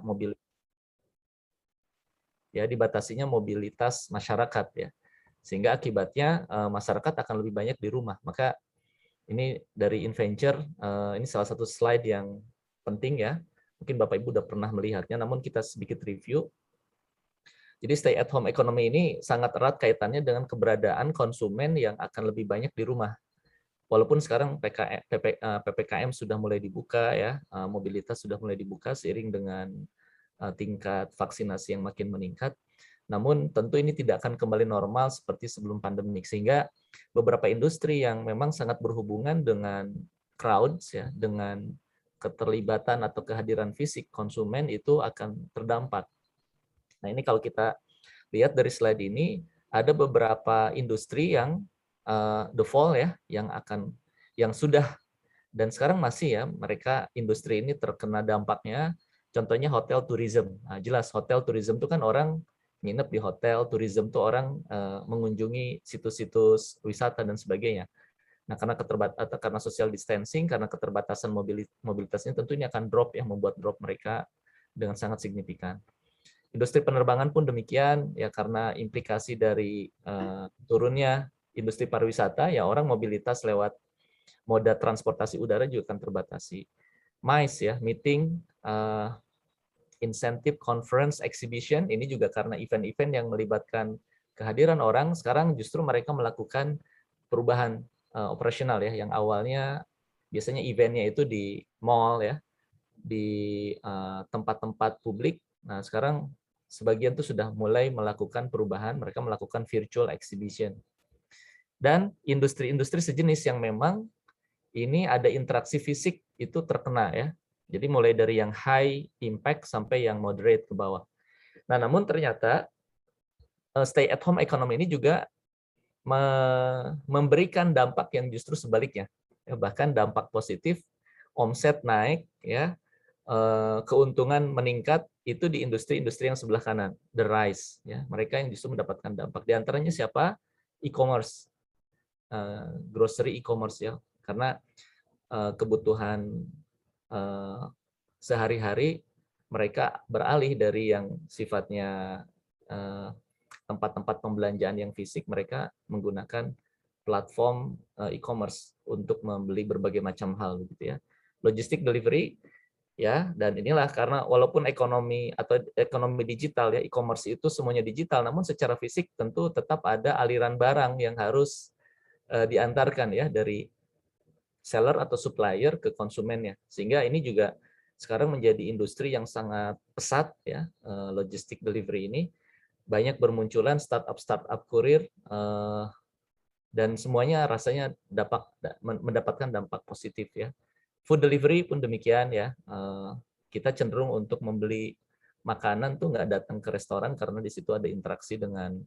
mobil ya, dibatasinya mobilitas masyarakat ya, sehingga akibatnya masyarakat akan lebih banyak di rumah. Maka ini dari InVenture, ini salah satu slide yang penting ya, mungkin Bapak Ibu udah pernah melihatnya, namun kita sedikit review. Jadi stay at home economy ini sangat erat kaitannya dengan keberadaan konsumen yang akan lebih banyak di rumah. Walaupun sekarang PPKM sudah mulai dibuka ya, mobilitas sudah mulai dibuka seiring dengan tingkat vaksinasi yang makin meningkat, namun tentu ini tidak akan kembali normal seperti sebelum pandemik, sehingga beberapa industri yang memang sangat berhubungan dengan crowds ya, dengan keterlibatan atau kehadiran fisik konsumen itu akan terdampak. Nah, ini kalau kita lihat dari slide ini, ada beberapa industri yang the fall ya, yang sudah dan sekarang masih ya, mereka industri ini terkena dampaknya. Contohnya hotel tourism. Nah, jelas hotel tourism itu kan orang nginep di hotel, tourism itu orang mengunjungi situs-situs wisata dan sebagainya. Nah, karena social distancing, karena keterbatasan mobilitasnya, tentu ini akan drop ya, membuat drop mereka dengan sangat signifikan. Industri penerbangan pun demikian ya, karena implikasi dari turunnya industri pariwisata ya, orang mobilitas lewat moda transportasi udara juga akan terbatasi. MICE ya, meeting, incentive, conference, exhibition, ini juga karena event-event yang melibatkan kehadiran orang, sekarang justru mereka melakukan perubahan operasional ya, yang awalnya biasanya eventnya itu di mall ya, di tempat-tempat publik. Nah, sekarang sebagian itu sudah mulai melakukan perubahan, mereka melakukan virtual exhibition. Dan industri-industri sejenis yang memang ini ada interaksi fisik itu terkena ya. Jadi mulai dari yang high impact sampai yang moderate ke bawah. Nah, namun ternyata stay at home economy ini juga memberikan dampak yang justru sebaliknya. Bahkan dampak positif, omset naik ya, keuntungan meningkat itu di industri-industri yang sebelah kanan, the rise ya. Mereka yang justru mendapatkan dampak. Di antaranya siapa? E-commerce. Grocery e-commerce ya. Karena kebutuhan sehari-hari mereka beralih dari yang sifatnya tempat-tempat pembelanjaan yang fisik, mereka menggunakan platform e-commerce untuk membeli berbagai macam hal gitu ya. Logistik delivery ya, dan inilah karena walaupun ekonomi atau ekonomi digital ya, e-commerce itu semuanya digital, namun secara fisik tentu tetap ada aliran barang yang harus diantarkan ya dari seller atau supplier ke konsumennya. Sehingga ini juga sekarang menjadi industri yang sangat pesat ya, logistik delivery ini. Banyak bermunculan startup kurir dan semuanya rasanya mendapatkan dampak positif ya. Food delivery pun demikian ya. Kita cenderung untuk membeli makanan tuh nggak datang ke restoran karena di situ ada interaksi dengan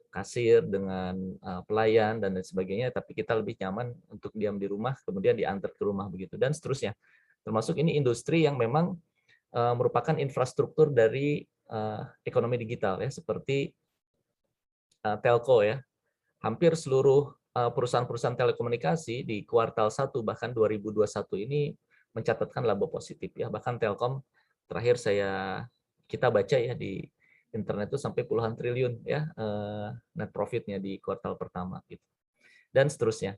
kasir, dengan pelayan dan lain sebagainya, tapi kita lebih nyaman untuk diam di rumah, kemudian diantar ke rumah begitu dan seterusnya. Termasuk ini industri yang memang merupakan infrastruktur dari ekonomi digital ya, seperti telco ya. Hampir seluruh perusahaan-perusahaan telekomunikasi di kuartal 1 bahkan 2021 ini mencatatkan laba positif ya. Bahkan Telkom terakhir kita baca ya di internet itu sampai puluhan triliun ya net profitnya di kuartal pertama gitu. Dan seterusnya.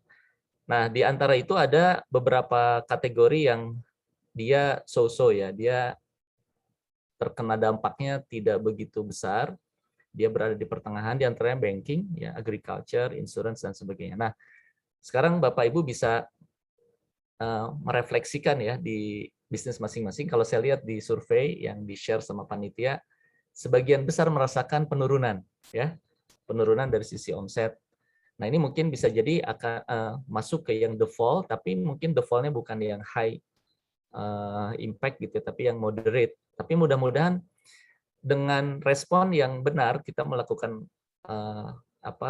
Nah, di antara itu ada beberapa kategori yang dia so-so ya, dia terkena dampaknya tidak begitu besar. Dia berada di pertengahan, di antaranya banking, ya, agriculture, insurance dan sebagainya. Nah, sekarang Bapak Ibu bisa merefleksikan ya di bisnis masing-masing. Kalau saya lihat di survei yang di-share sama panitia, sebagian besar merasakan penurunan ya, penurunan dari sisi omset. Nah, ini mungkin bisa jadi akan masuk ke yang default, tapi mungkin defaultnya bukan yang high impact gitu, tapi yang moderate. Tapi mudah-mudahan dengan respon yang benar kita melakukan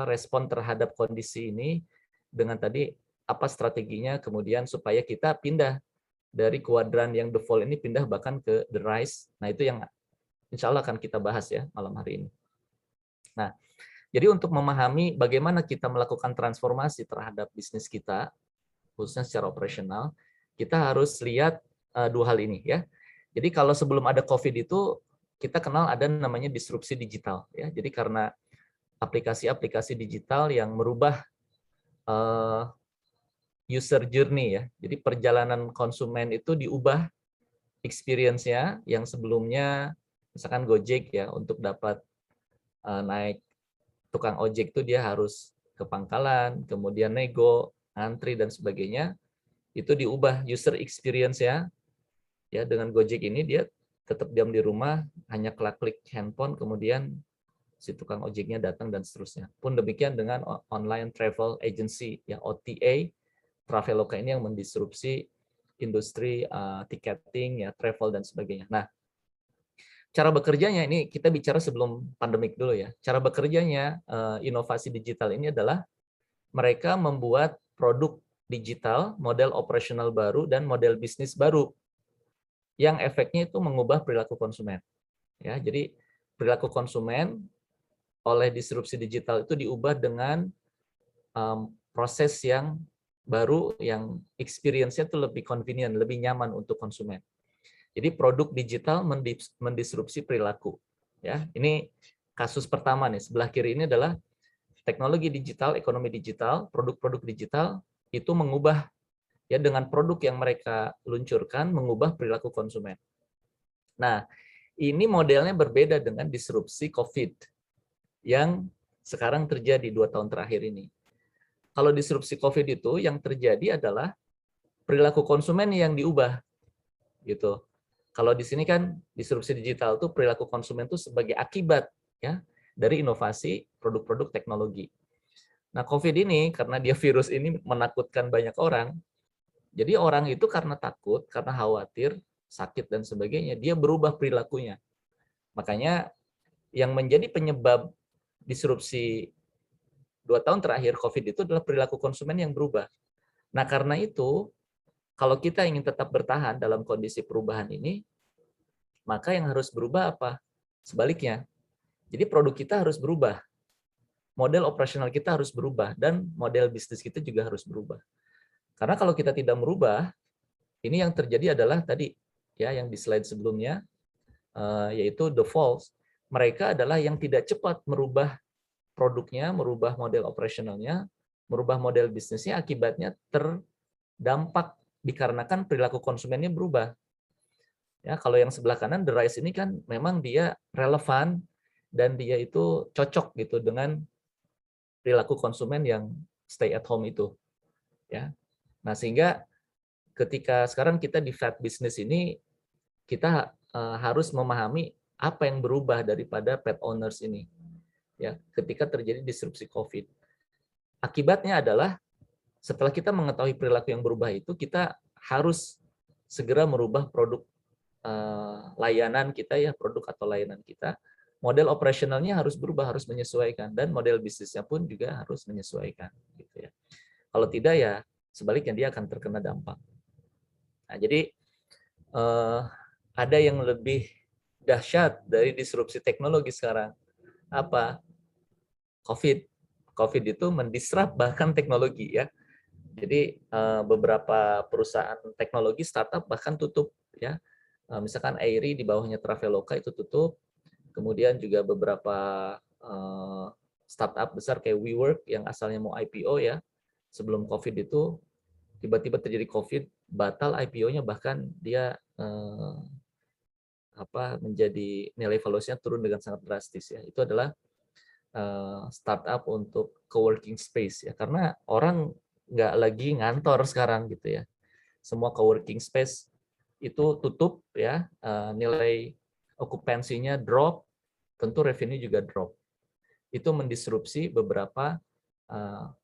respon terhadap kondisi ini dengan tadi apa strateginya, kemudian supaya kita pindah dari kuadran yang default ini pindah bahkan ke the rise. Nah, itu yang insya Allah akan kita bahas ya malam hari ini. Nah, jadi untuk memahami bagaimana kita melakukan transformasi terhadap bisnis kita, khususnya secara operasional, kita harus lihat dua hal ini ya. Jadi kalau sebelum ada COVID itu kita kenal ada namanya disrupsi digital ya. Jadi karena aplikasi-aplikasi digital yang merubah eh, user journey ya. Jadi perjalanan konsumen itu diubah experience-nya yang sebelumnya misalkan Gojek ya untuk dapat naik tukang ojek itu dia harus ke pangkalan, kemudian nego, antri dan sebagainya. Itu diubah user experience ya dengan Gojek ini dia tetap diam di rumah, hanya klik handphone kemudian si tukang ojeknya datang dan seterusnya. Pun demikian dengan online travel agency ya OTA, Traveloka ini yang mendisrupsi industri tiketing ya travel dan sebagainya. Nah, cara bekerjanya ini kita bicara sebelum pandemik dulu ya. Cara bekerjanya inovasi digital ini adalah mereka membuat produk digital, model operasional baru dan model bisnis baru yang efeknya itu mengubah perilaku konsumen. Ya, jadi perilaku konsumen oleh disrupsi digital itu diubah dengan proses yang baru yang experience-nya itu lebih convenient, lebih nyaman untuk konsumen. Jadi produk digital mendisrupsi perilaku. Ya, ini kasus pertama nih. Sebelah kiri ini adalah teknologi digital, ekonomi digital, produk-produk digital itu mengubah ya dengan produk yang mereka luncurkan mengubah perilaku konsumen. Nah, ini modelnya berbeda dengan disrupsi COVID yang sekarang terjadi 2 tahun terakhir ini. Kalau disrupsi COVID itu yang terjadi adalah perilaku konsumen yang diubah gitu. Kalau di sini kan disrupsi digital itu perilaku konsumen itu sebagai akibat ya dari inovasi produk-produk teknologi. Nah, COVID ini karena dia virus ini menakutkan banyak orang, jadi orang itu karena takut, karena khawatir, sakit dan sebagainya, dia berubah perilakunya. Makanya yang menjadi penyebab disrupsi 2 tahun terakhir COVID itu adalah perilaku konsumen yang berubah. Nah, karena itu, kalau kita ingin tetap bertahan dalam kondisi perubahan ini, maka yang harus berubah apa? Sebaliknya. Jadi produk kita harus berubah. Model operasional kita harus berubah dan model bisnis kita juga harus berubah. Karena kalau kita tidak merubah, ini yang terjadi adalah tadi ya yang di slide sebelumnya yaitu the false. Mereka adalah yang tidak cepat merubah produknya, merubah model operasionalnya, merubah model bisnisnya, akibatnya terdampak dikarenakan perilaku konsumennya berubah. Ya, kalau yang sebelah kanan The Rise ini kan memang dia relevan dan dia itu cocok gitu dengan perilaku konsumen yang stay at home itu. Ya. Nah, sehingga ketika sekarang kita di fat business ini kita harus memahami apa yang berubah daripada pet owners ini. Ya, ketika terjadi disrupsi COVID. Akibatnya adalah setelah kita mengetahui perilaku yang berubah itu, kita harus segera merubah produk layanan kita ya, produk atau layanan kita. Model operasionalnya harus berubah, harus menyesuaikan, dan model bisnisnya pun juga harus menyesuaikan. Gitu ya. Kalau tidak ya sebaliknya dia akan terkena dampak. Nah, jadi ada yang lebih dahsyat dari disrupsi teknologi sekarang. Apa? COVID. COVID itu mendisrupt bahkan teknologi ya. Jadi beberapa perusahaan teknologi startup bahkan tutup ya. Misalkan Airi di bawahnya Traveloka itu tutup. Kemudian juga beberapa startup besar kayak WeWork yang asalnya mau IPO ya. Sebelum COVID itu tiba-tiba terjadi COVID, batal IPO-nya, bahkan dia menjadi nilai valuasinya turun dengan sangat drastis ya. Itu adalah startup untuk co-working space ya, karena orang nggak lagi ngantor sekarang gitu ya. Semua co-working space itu tutup ya, nilai okupansinya drop, tentu revenue juga drop. Itu mendisrupsi beberapa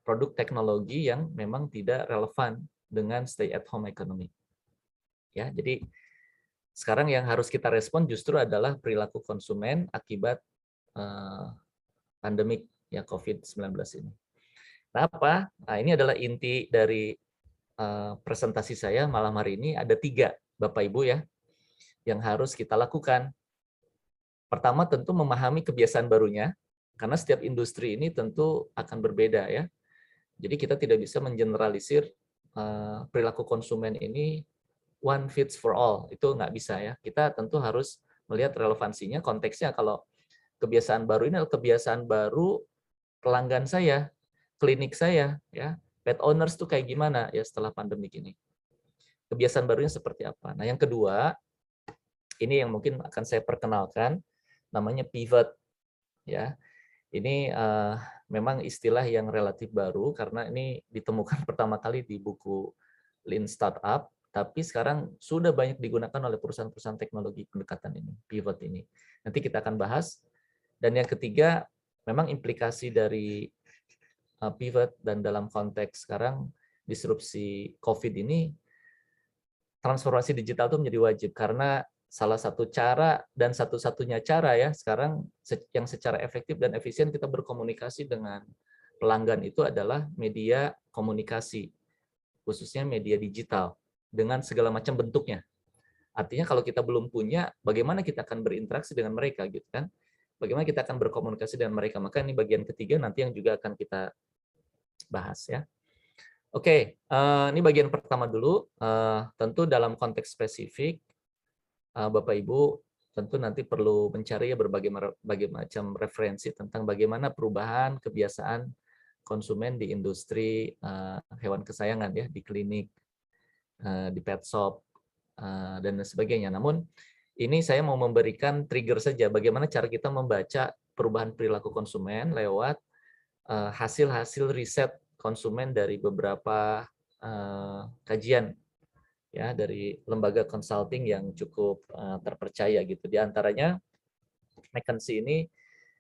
produk teknologi yang memang tidak relevan dengan stay at home economy. Ya, jadi sekarang yang harus kita respon justru adalah perilaku konsumen akibat pandemik ya COVID-19 ini. Nah, apa? Nah, ini adalah inti dari presentasi saya malam hari ini. Ada 3, Bapak Ibu ya, yang harus kita lakukan. Pertama tentu memahami kebiasaan barunya, karena setiap industri ini tentu akan berbeda ya. Jadi kita tidak bisa mengeneralisir perilaku konsumen ini one fits for all, itu nggak bisa ya. Kita tentu harus melihat relevansinya, konteksnya. Kalau kebiasaan baru ini adalah kebiasaan baru pelanggan saya, klinik saya, ya, pet owners tuh kayak gimana ya setelah pandemi ini. Kebiasaan barunya seperti apa. Nah, yang kedua, ini yang mungkin akan saya perkenalkan, namanya pivot. Ya, ini memang istilah yang relatif baru karena ini ditemukan pertama kali di buku Lean Startup, tapi sekarang sudah banyak digunakan oleh perusahaan-perusahaan teknologi pendekatan ini, pivot ini. Nanti kita akan bahas. Dan yang ketiga, memang implikasi dari pivot dan dalam konteks sekarang disrupsi COVID ini, transformasi digital itu menjadi wajib karena salah satu cara dan satu-satunya cara ya sekarang yang secara efektif dan efisien kita berkomunikasi dengan pelanggan itu adalah media komunikasi, khususnya media digital dengan segala macam bentuknya. Artinya kalau kita belum punya, bagaimana kita akan berinteraksi dengan mereka gitu kan? Bagaimana kita akan berkomunikasi dengan mereka? Maka ini bagian ketiga nanti yang juga akan kita bahas ya. Oke, ini bagian pertama dulu. Tentu dalam konteks spesifik, Bapak Ibu tentu nanti perlu mencari ya berbagai macam referensi tentang bagaimana perubahan kebiasaan konsumen di industri hewan kesayangan ya, di klinik, di pet shop, dan sebagainya. Namun ini saya mau memberikan trigger saja bagaimana cara kita membaca perubahan perilaku konsumen lewat hasil-hasil riset konsumen dari beberapa kajian ya dari lembaga consulting yang cukup terpercaya gitu. Di antaranya McKinsey ini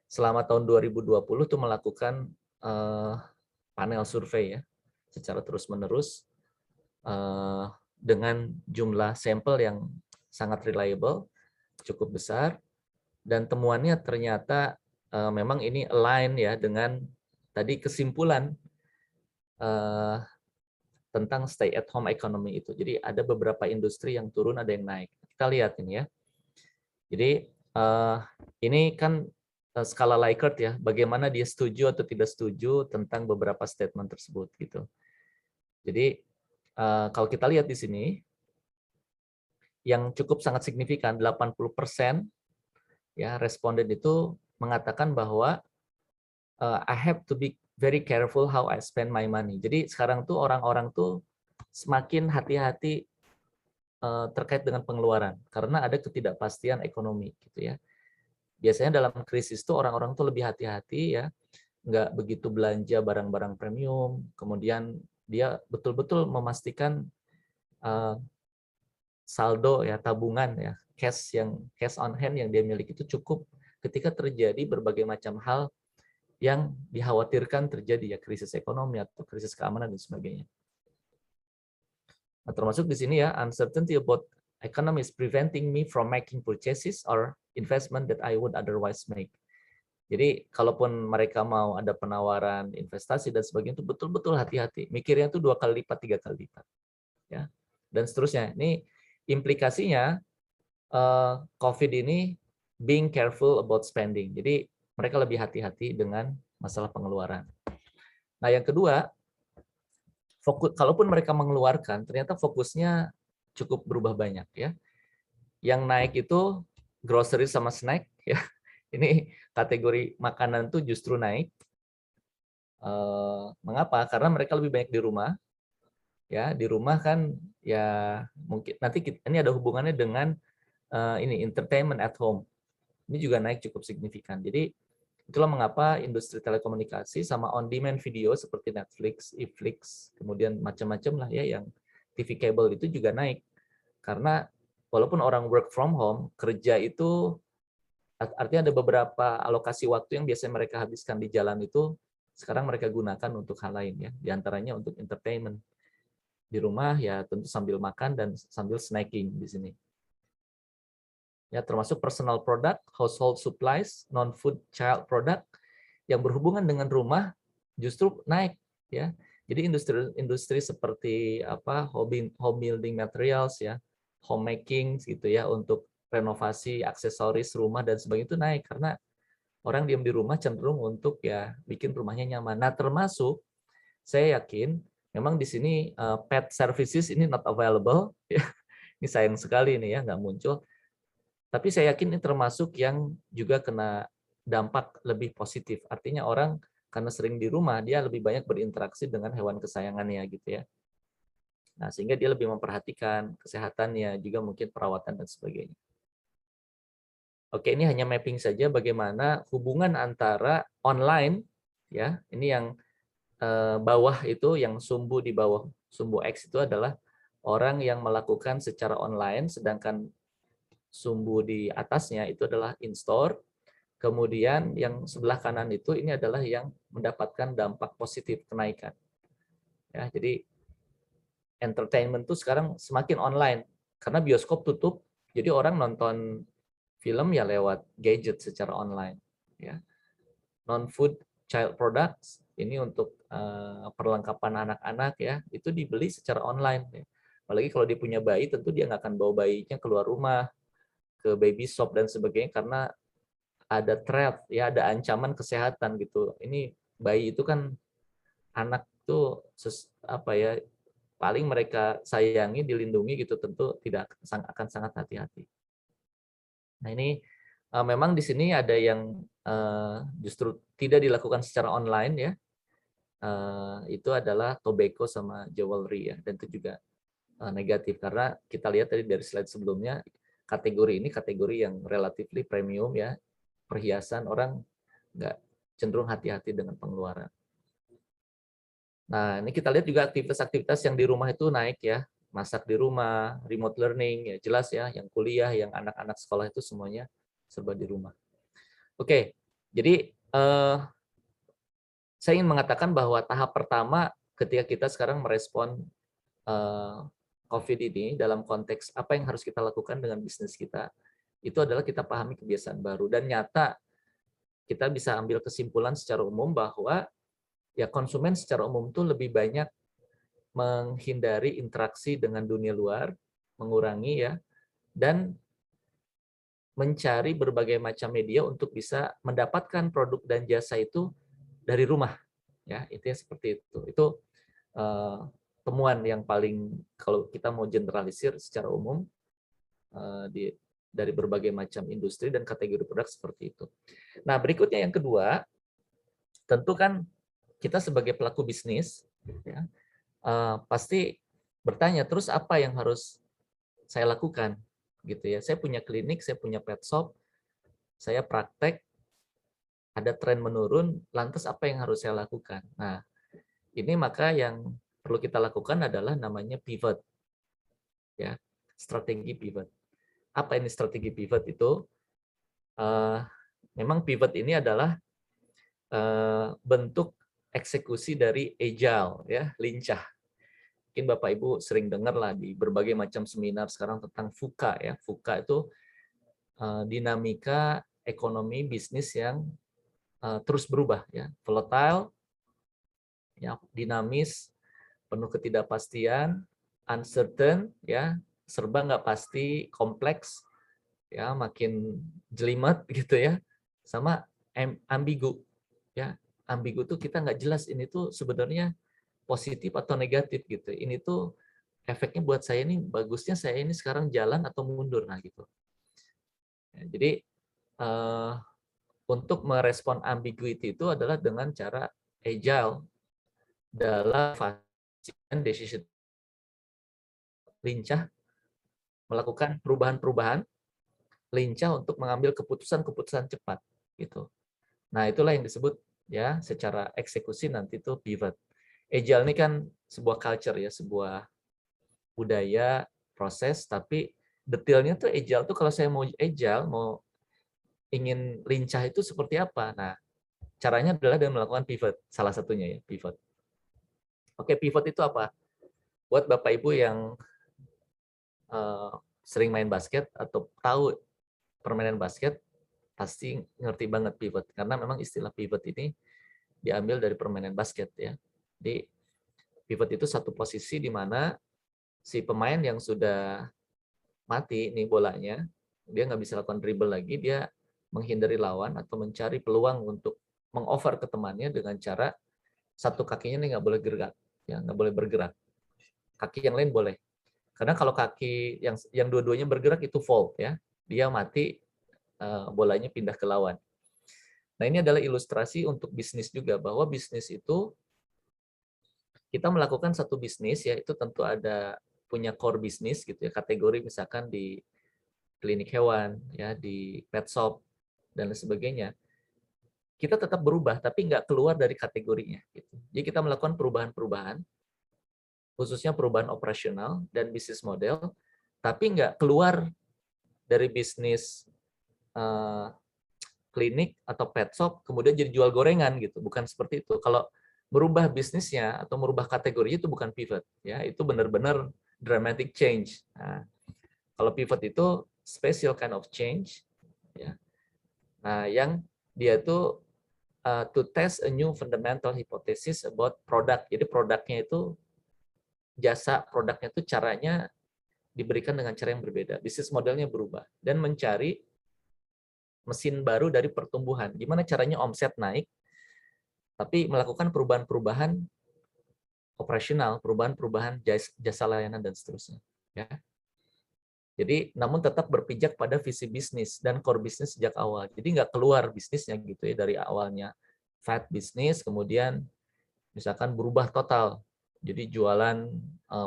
selama tahun 2020 tuh melakukan panel survei ya secara terus-menerus dengan jumlah sampel yang sangat reliable, cukup besar, dan temuannya ternyata memang ini align ya dengan tadi kesimpulan tentang stay at home economy itu. Jadi ada beberapa industri yang turun, ada yang naik. Kita lihat ini ya. Jadi ini kan skala Likert ya, bagaimana dia setuju atau tidak setuju tentang beberapa statement tersebut gitu. Jadi kalau kita lihat di sini, yang cukup sangat signifikan 80% ya responden itu mengatakan bahwa I have to be very careful how I spend my money. Jadi sekarang tuh orang-orang tuh semakin hati-hati terkait dengan pengeluaran karena ada ketidakpastian ekonomi gitu ya. Biasanya dalam krisis tuh orang-orang tuh lebih hati-hati ya, nggak begitu belanja barang-barang premium, kemudian dia betul-betul memastikan saldo ya, tabungan ya, cash on hand yang dia miliki itu cukup ketika terjadi berbagai macam hal yang dikhawatirkan terjadi ya, krisis ekonomi atau krisis keamanan dan sebagainya. Nah, termasuk di sini ya, uncertainty about economy is preventing me from making purchases or investment that I would otherwise make. Jadi kalaupun mereka mau ada penawaran investasi dan sebagainya itu betul-betul hati-hati. Mikirnya itu 2 kali lipat, 3 kali lipat. Ya. Dan seterusnya. Ini implikasinya COVID ini being careful about spending. Jadi mereka lebih hati-hati dengan masalah pengeluaran. Nah, yang kedua, kalaupun mereka mengeluarkan, ternyata fokusnya cukup berubah banyak ya. Yang naik itu grocery sama snack ya. Ini kategori makanan tuh justru naik. Mengapa? Karena mereka lebih banyak di rumah. Ya, di rumah kan ya mungkin nanti ini ada hubungannya dengan ini entertainment at home. Ini juga naik cukup signifikan. Jadi itulah mengapa industri telekomunikasi sama on-demand video seperti Netflix, Netflix, kemudian macam-macam lah ya yang TV kabel itu juga naik. Karena walaupun orang work from home, kerja itu artinya ada beberapa alokasi waktu yang biasanya mereka habiskan di jalan itu sekarang mereka gunakan untuk hal lain ya. Di antaranya untuk entertainment. Di rumah ya tentu sambil makan dan sambil snacking di sini. Ya, termasuk personal product, household supplies, non-food child product yang berhubungan dengan rumah justru naik ya. Jadi industri seperti apa home building materials ya, homemaking gitu ya untuk renovasi aksesoris rumah dan sebagainya itu naik karena orang diam di rumah cenderung untuk ya bikin rumahnya nyaman. Nah, termasuk saya yakin memang di sini pet services ini not available ya. Ini sayang sekali nih ya nggak muncul. Tapi saya yakin ini termasuk yang juga kena dampak lebih positif. Artinya orang karena sering di rumah, dia lebih banyak berinteraksi dengan hewan kesayangannya gitu ya. Nah, sehingga dia lebih memperhatikan kesehatannya, juga mungkin perawatan dan sebagainya. Oke, ini hanya mapping saja bagaimana hubungan antara online, ya, ini yang bawah itu, yang sumbu di bawah, sumbu X itu adalah orang yang melakukan secara online, sedangkan sumbu di atasnya itu adalah in-store. Kemudian yang sebelah kanan itu ini adalah yang mendapatkan dampak positif kenaikan. Ya, jadi entertainment tuh sekarang semakin online karena bioskop tutup, jadi orang nonton film ya lewat gadget secara online. Ya, non-food child products ini untuk perlengkapan anak-anak ya itu dibeli secara online. Ya. Apalagi kalau dia punya bayi, tentu dia nggak akan bawa bayinya keluar rumah ke baby shop dan sebagainya karena ada threat ya, ada ancaman kesehatan gitu. Ini bayi itu kan anak tuh apa ya, paling mereka sayangi, dilindungi gitu, tentu tidak akan sangat hati-hati. Nah ini memang di sini ada yang justru tidak dilakukan secara online ya, itu adalah tobacco sama jewelry ya, dan itu juga negatif karena kita lihat tadi dari slide sebelumnya, kategori ini kategori yang relatively premium ya, perhiasan, orang nggak cenderung hati-hati dengan pengeluaran. Nah, ini kita lihat juga aktivitas-aktivitas yang di rumah itu naik ya. Masak di rumah, remote learning, ya jelas ya, yang kuliah, yang anak-anak sekolah itu semuanya serba di rumah. Oke, jadi saya ingin mengatakan bahwa tahap pertama ketika kita sekarang merespon COVID ini dalam konteks apa yang harus kita lakukan dengan bisnis kita, itu adalah kita pahami kebiasaan baru. Dan nyata kita bisa ambil kesimpulan secara umum bahwa ya konsumen secara umum tuh lebih banyak menghindari interaksi dengan dunia luar, mengurangi ya, dan mencari berbagai macam media untuk bisa mendapatkan produk dan jasa itu dari rumah. Ya, itu seperti itu. Itu temuan yang paling kalau kita mau generalisir secara umum dari berbagai macam industri dan kategori produk seperti itu. Nah, berikutnya yang kedua, tentu kan kita sebagai pelaku bisnis ya, pasti bertanya terus apa yang harus saya lakukan gitu ya. Saya punya klinik, saya punya pet shop, saya praktek, ada tren menurun, lantas apa yang harus saya lakukan? Nah, ini maka yang perlu kita lakukan adalah namanya pivot. Ya, strategi pivot. Apa ini strategi pivot itu? Memang pivot ini adalah bentuk eksekusi dari agile, ya, lincah. Mungkin Bapak Ibu sering dengar lah di berbagai macam seminar sekarang tentang VUCA ya. VUCA itu dinamika ekonomi bisnis yang terus berubah ya, volatile, ya, dinamis, penuh ketidakpastian, uncertain ya, serba nggak pasti, kompleks ya, makin jelimet gitu ya, sama ambigu ya. Ambigu tuh kita nggak jelas ini tuh sebenarnya positif atau negatif gitu. Ini tuh efeknya buat saya ini, bagusnya saya ini sekarang jalan atau mundur, nah gitu. Ya, jadi untuk merespon ambiguity itu adalah dengan cara agile dalam fase decision, lincah melakukan perubahan-perubahan, lincah untuk mengambil keputusan-keputusan cepat gitu. Nah, itulah yang disebut ya secara eksekusi nanti itu pivot. Agile ini kan sebuah culture ya, sebuah budaya, proses, tapi detailnya tuh agile tuh kalau saya mau agile, mau ingin lincah itu seperti apa? Nah, caranya adalah dengan melakukan pivot, salah satunya ya, pivot. Oke, pivot itu apa? Buat Bapak Ibu yang sering main basket atau tahu permainan basket, pasti ngerti banget pivot, karena memang istilah pivot ini diambil dari permainan basket ya. Jadi pivot itu satu posisi di mana si pemain yang sudah mati nih bolanya, dia nggak bisa lakukan dribble lagi, dia menghindari lawan atau mencari peluang untuk mengover ke temannya dengan cara satu kakinya nih nggak boleh gerak, ya nggak boleh bergerak, kaki yang lain boleh. Karena kalau kaki yang dua-duanya bergerak itu fault ya, dia mati, bolanya pindah ke lawan. Nah, ini adalah ilustrasi untuk bisnis juga, bahwa bisnis itu kita melakukan satu bisnis ya, itu tentu ada punya core bisnis gitu ya, kategori misalkan di klinik hewan ya, di pet shop dan lain sebagainya. Kita tetap berubah tapi nggak keluar dari kategorinya gitu. Jadi kita melakukan perubahan-perubahan, khususnya perubahan operasional dan bisnis model, tapi nggak keluar dari bisnis eh, klinik atau pet shop kemudian jadi jual gorengan gitu, bukan seperti itu. Kalau merubah bisnisnya atau merubah kategori itu bukan pivot ya, itu benar-benar dramatic change. Nah, kalau pivot itu special kind of change ya. Nah, yang dia itu to test a new fundamental hypothesis about product. Jadi produknya itu jasa produknya itu caranya diberikan dengan cara yang berbeda, bisnis modelnya berubah dan mencari mesin baru dari pertumbuhan. Gimana caranya omset naik, tapi melakukan perubahan-perubahan operasional, perubahan-perubahan jasa layanan dan seterusnya. Ya. Jadi, namun tetap berpijak pada visi bisnis dan core bisnis sejak awal. Jadi nggak keluar bisnisnya gitu ya dari awalnya fat bisnis, kemudian misalkan berubah total. Jadi jualan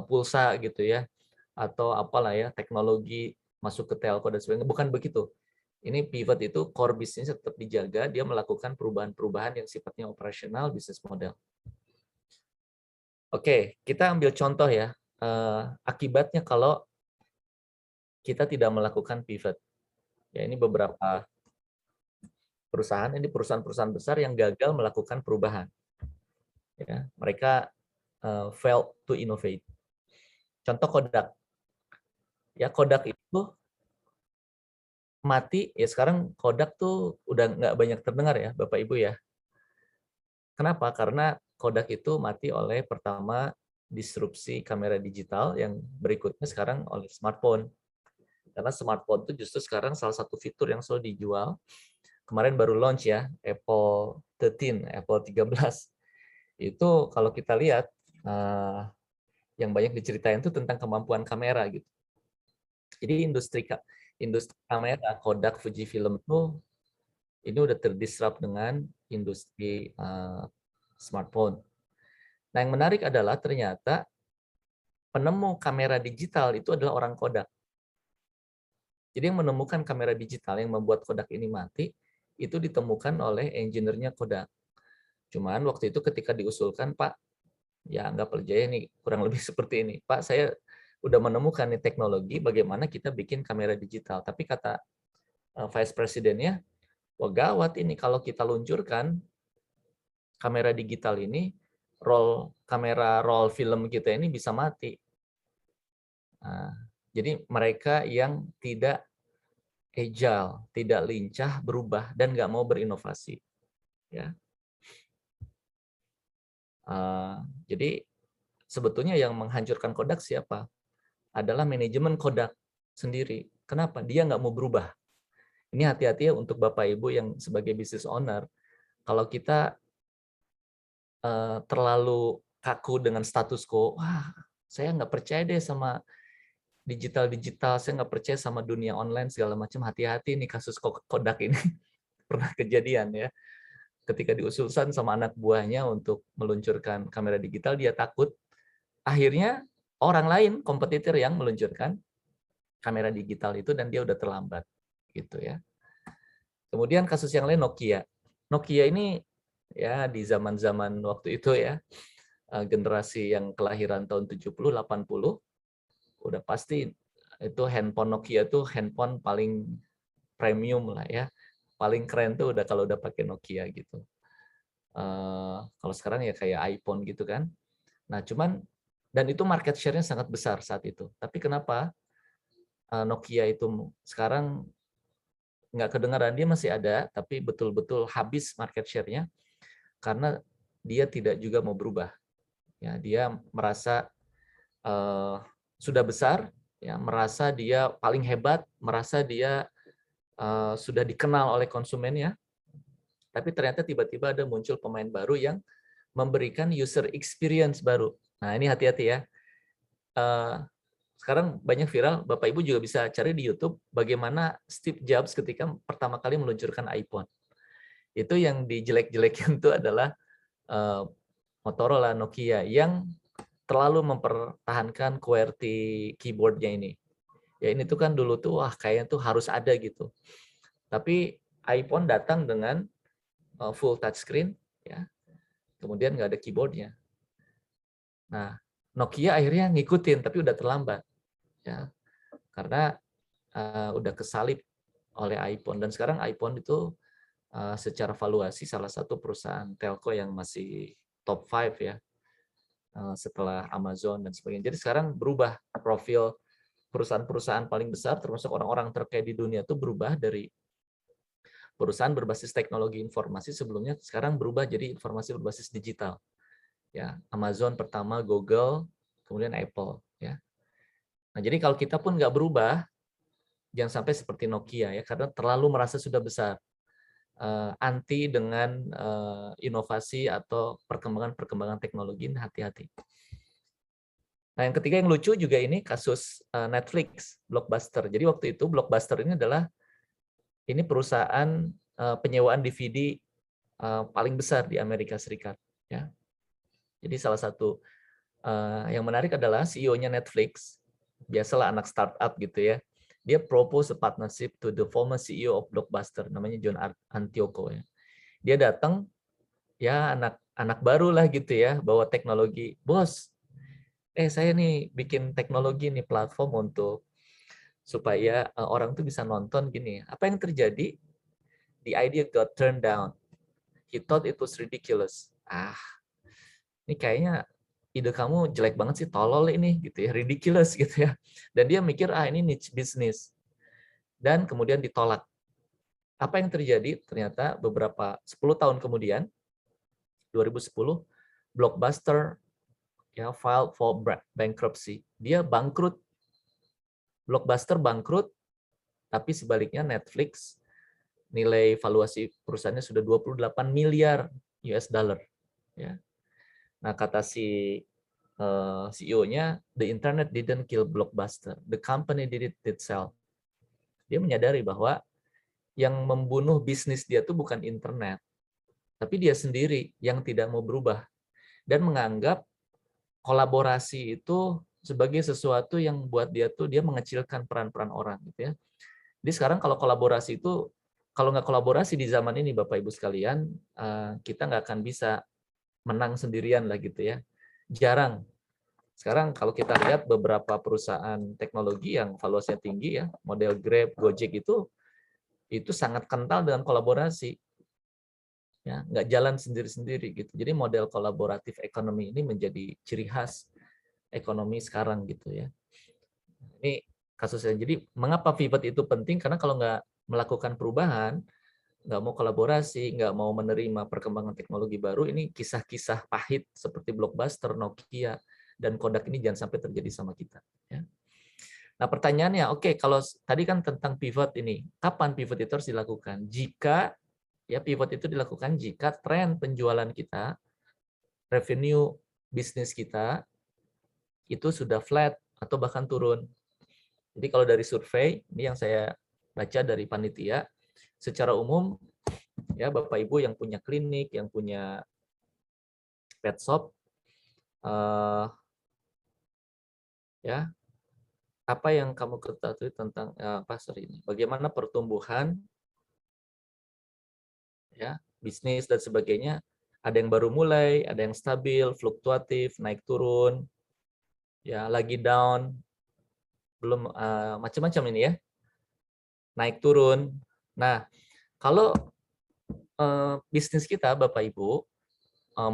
pulsa gitu ya, atau apalah ya teknologi masuk ke telco dan sebagainya. Bukan begitu. Ini pivot itu core bisnis tetap dijaga, dia melakukan perubahan-perubahan yang sifatnya operasional bisnis model. Oke, kita ambil contoh ya. Akibatnya kalau kita tidak melakukan pivot. Ya, ini beberapa perusahaan, ini perusahaan-perusahaan besar yang gagal melakukan perubahan. Ya, mereka failed to innovate. Contoh Kodak. Ya, Kodak itu mati, ya sekarang Kodak tuh udah nggak banyak terdengar ya, Bapak Ibu ya. Kenapa? Karena Kodak itu mati oleh pertama disrupsi kamera digital, yang berikutnya sekarang oleh smartphone. Karena smartphone itu justru sekarang salah satu fitur yang selalu dijual. Kemarin baru launch ya, Apple 13, Apple 13. Itu kalau kita lihat, yang banyak diceritain itu tentang kemampuan kamera gitu. Jadi industri kamera Kodak, Fujifilm itu ini udah terdisrupt dengan industri smartphone. Nah, yang menarik adalah ternyata penemu kamera digital itu adalah orang Kodak. Jadi yang menemukan kamera digital yang membuat Kodak ini mati, itu ditemukan oleh engineer-nya Kodak. Cuman waktu itu ketika diusulkan, Pak, ya anggap aja ini kurang lebih seperti ini. Pak, saya udah menemukan nih teknologi bagaimana kita bikin kamera digital. Tapi kata Vice Presidennya, wah gawat ini kalau kita luncurkan kamera digital ini, kamera roll film kita ini bisa mati. Nah, jadi mereka yang tidak agile, tidak lincah, berubah, dan nggak mau berinovasi. Ya. Jadi sebetulnya yang menghancurkan Kodak siapa? Adalah manajemen Kodak sendiri. Kenapa? Dia nggak mau berubah. Ini hati-hati ya untuk Bapak Ibu yang sebagai business owner. Kalau kita terlalu kaku dengan status quo, wah saya nggak percaya deh sama digital, saya nggak percaya sama dunia online segala macam. Hati-hati nih kasus Kodak ini pernah kejadian ya. Ketika diusulkan sama anak buahnya untuk meluncurkan kamera digital, dia takut. Akhirnya orang lain, kompetitor yang meluncurkan kamera digital itu dan dia udah terlambat. Gitu ya. Kemudian kasus yang lain Nokia. Nokia ini ya di zaman-zaman waktu itu ya, generasi yang kelahiran tahun 70, 80, udah pasti itu handphone Nokia itu handphone paling premium lah ya. Paling keren tuh udah kalau udah pakai Nokia gitu. Kalau sekarang ya kayak iPhone gitu kan. Nah, cuman dan itu market share-nya sangat besar saat itu. Tapi kenapa Nokia itu sekarang nggak kedengaran? Dia masih ada, tapi betul-betul habis market share-nya karena dia tidak juga mau berubah. Ya, dia merasa sudah besar, ya, merasa dia paling hebat, merasa dia sudah dikenal oleh konsumennya, tapi ternyata tiba-tiba ada muncul pemain baru yang memberikan user experience baru. Nah, ini hati-hati ya. sekarang banyak viral, Bapak Ibu juga bisa cari di YouTube bagaimana Steve Jobs ketika pertama kali meluncurkan iPhone. Itu yang dijelek-jelekin itu adalah eh, Motorola, Nokia yang terlalu mempertahankan QWERTY keyboardnya ini. Ya ini tuh kan dulu tuh wah kayaknya tuh harus ada gitu. Tapi iPhone datang dengan full touchscreen, ya. Kemudian nggak ada keyboardnya. Nah, Nokia akhirnya ngikutin, tapi udah terlambat, ya, karena udah kesalip oleh iPhone. Dan sekarang iPhone itu secara valuasi salah satu perusahaan telco yang masih top 5 ya, setelah Amazon dan sebagainya. Jadi sekarang berubah profil perusahaan-perusahaan paling besar, termasuk orang-orang terkaya di dunia itu berubah dari perusahaan berbasis teknologi informasi sebelumnya sekarang berubah jadi informasi berbasis digital. Ya, Amazon pertama, Google, kemudian Apple. Ya. Nah, jadi kalau kita pun nggak berubah, jangan sampai seperti Nokia ya, karena terlalu merasa sudah besar. Anti dengan inovasi atau perkembangan-perkembangan teknologi, hati-hati. Nah, yang ketiga yang lucu juga ini kasus Netflix, Blockbuster. Jadi waktu itu Blockbuster ini adalah ini perusahaan penyewaan DVD paling besar di Amerika Serikat. Ya. Jadi salah satu yang menarik adalah CEO-nya Netflix, biasalah anak startup gitu ya, dia propose a partnership to the former CEO of Blockbuster, namanya John Antioco ya. Dia datang, ya anak baru lah gitu ya, bawa teknologi. Bos, saya nih bikin teknologi nih platform untuk supaya orang tuh bisa nonton gini. Apa yang terjadi? The idea got turned down. He thought it was ridiculous. Ini kayaknya ide kamu jelek banget sih, tolol ini gitu ya, ridiculous gitu ya. Dan dia mikir ini niche business. Dan kemudian ditolak. Apa yang terjadi? Ternyata beberapa 10 tahun kemudian 2010 Blockbuster ya filed for bankruptcy. Dia bangkrut. Blockbuster bangkrut, tapi sebaliknya Netflix nilai valuasi perusahaannya sudah 28 miliar US dollar ya. Nah, kata si CEO-nya, the internet didn't kill Blockbuster, the company did it itself. Dia menyadari bahwa yang membunuh bisnis dia tuh bukan internet, tapi dia sendiri yang tidak mau berubah dan menganggap kolaborasi itu sebagai sesuatu yang buat dia tuh dia mengecilkan peran-peran orang gitu ya. Jadi sekarang kalau kolaborasi itu, kalau nggak kolaborasi di zaman ini Bapak Ibu sekalian, kita nggak akan bisa menang sendirian lah gitu ya. Jarang. Sekarang kalau kita lihat beberapa perusahaan teknologi yang valuasinya tinggi ya, model Grab, Gojek itu sangat kental dengan kolaborasi. Ya, nggak jalan sendiri-sendiri gitu. Jadi model kolaboratif ekonomi ini menjadi ciri khas ekonomi sekarang gitu ya. Ini kasusnya. Jadi mengapa pivot itu penting? Karena kalau nggak melakukan perubahan, nggak mau kolaborasi, nggak mau menerima perkembangan teknologi baru, ini kisah-kisah pahit seperti Blockbuster, Nokia, dan Kodak ini jangan sampai terjadi sama kita. Ya. Nah pertanyaannya, oke, kalau tadi kan tentang pivot ini, kapan pivot itu harus dilakukan? Jika ya pivot itu dilakukan jika tren penjualan kita, revenue bisnis kita itu sudah flat atau bahkan turun. Jadi kalau dari survei, ini yang saya baca dari panitia, secara umum ya Bapak Ibu yang punya klinik, yang punya pet shop, ya apa yang kamu ketahui tentang pasar ini? Bagaimana pertumbuhan ya bisnis dan sebagainya? Ada yang baru mulai, ada yang stabil, fluktuatif, naik turun, ya lagi down, belum macam-macam ini ya, naik turun. Nah kalau bisnis kita Bapak Ibu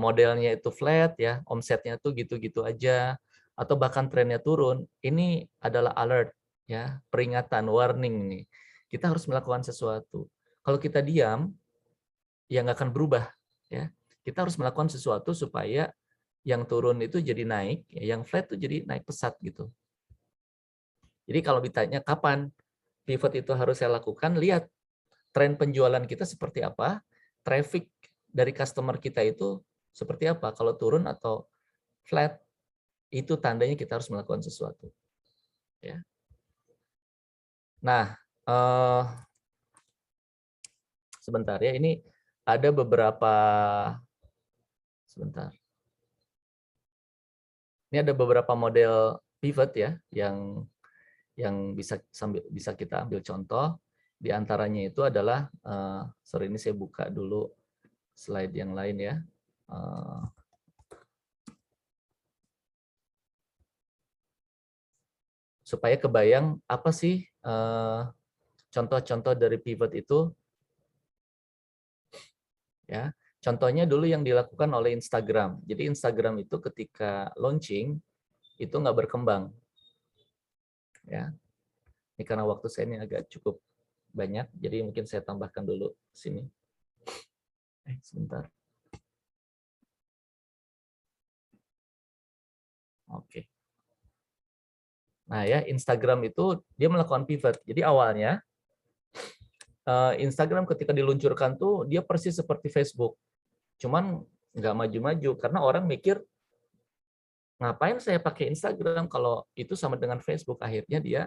modelnya itu flat ya, omsetnya tuh gitu-gitu aja, atau bahkan trennya turun, ini adalah alert ya, peringatan, warning nih. Kita harus melakukan sesuatu. Kalau kita diam, ya nggak akan berubah ya. Kita harus melakukan sesuatu supaya yang turun itu jadi naik, ya, yang flat itu jadi naik pesat gitu. Jadi kalau ditanya kapan pivot itu harus saya lakukan, lihat tren penjualan kita seperti apa, traffic dari customer kita itu seperti apa. Kalau turun atau flat, itu tandanya kita harus melakukan sesuatu. Ya. Nah, sebentar ya, ini ada beberapa, sebentar. Ini ada beberapa model pivot ya yang bisa kita ambil contoh. Di antaranya itu adalah, sorry ini saya buka dulu slide yang lain ya. Supaya kebayang apa sih contoh-contoh dari pivot itu. Ya, contohnya dulu yang dilakukan oleh Instagram. Jadi Instagram itu ketika launching itu nggak berkembang. Ya, ini karena waktu saya ini agak cukup banyak, jadi mungkin saya tambahkan dulu sini. Sebentar. Oke. Nah ya, Instagram itu dia melakukan pivot. Jadi awalnya Instagram ketika diluncurkan tuh dia persis seperti Facebook. Cuman nggak maju-maju karena orang mikir ngapain saya pakai Instagram kalau itu sama dengan Facebook. Akhirnya dia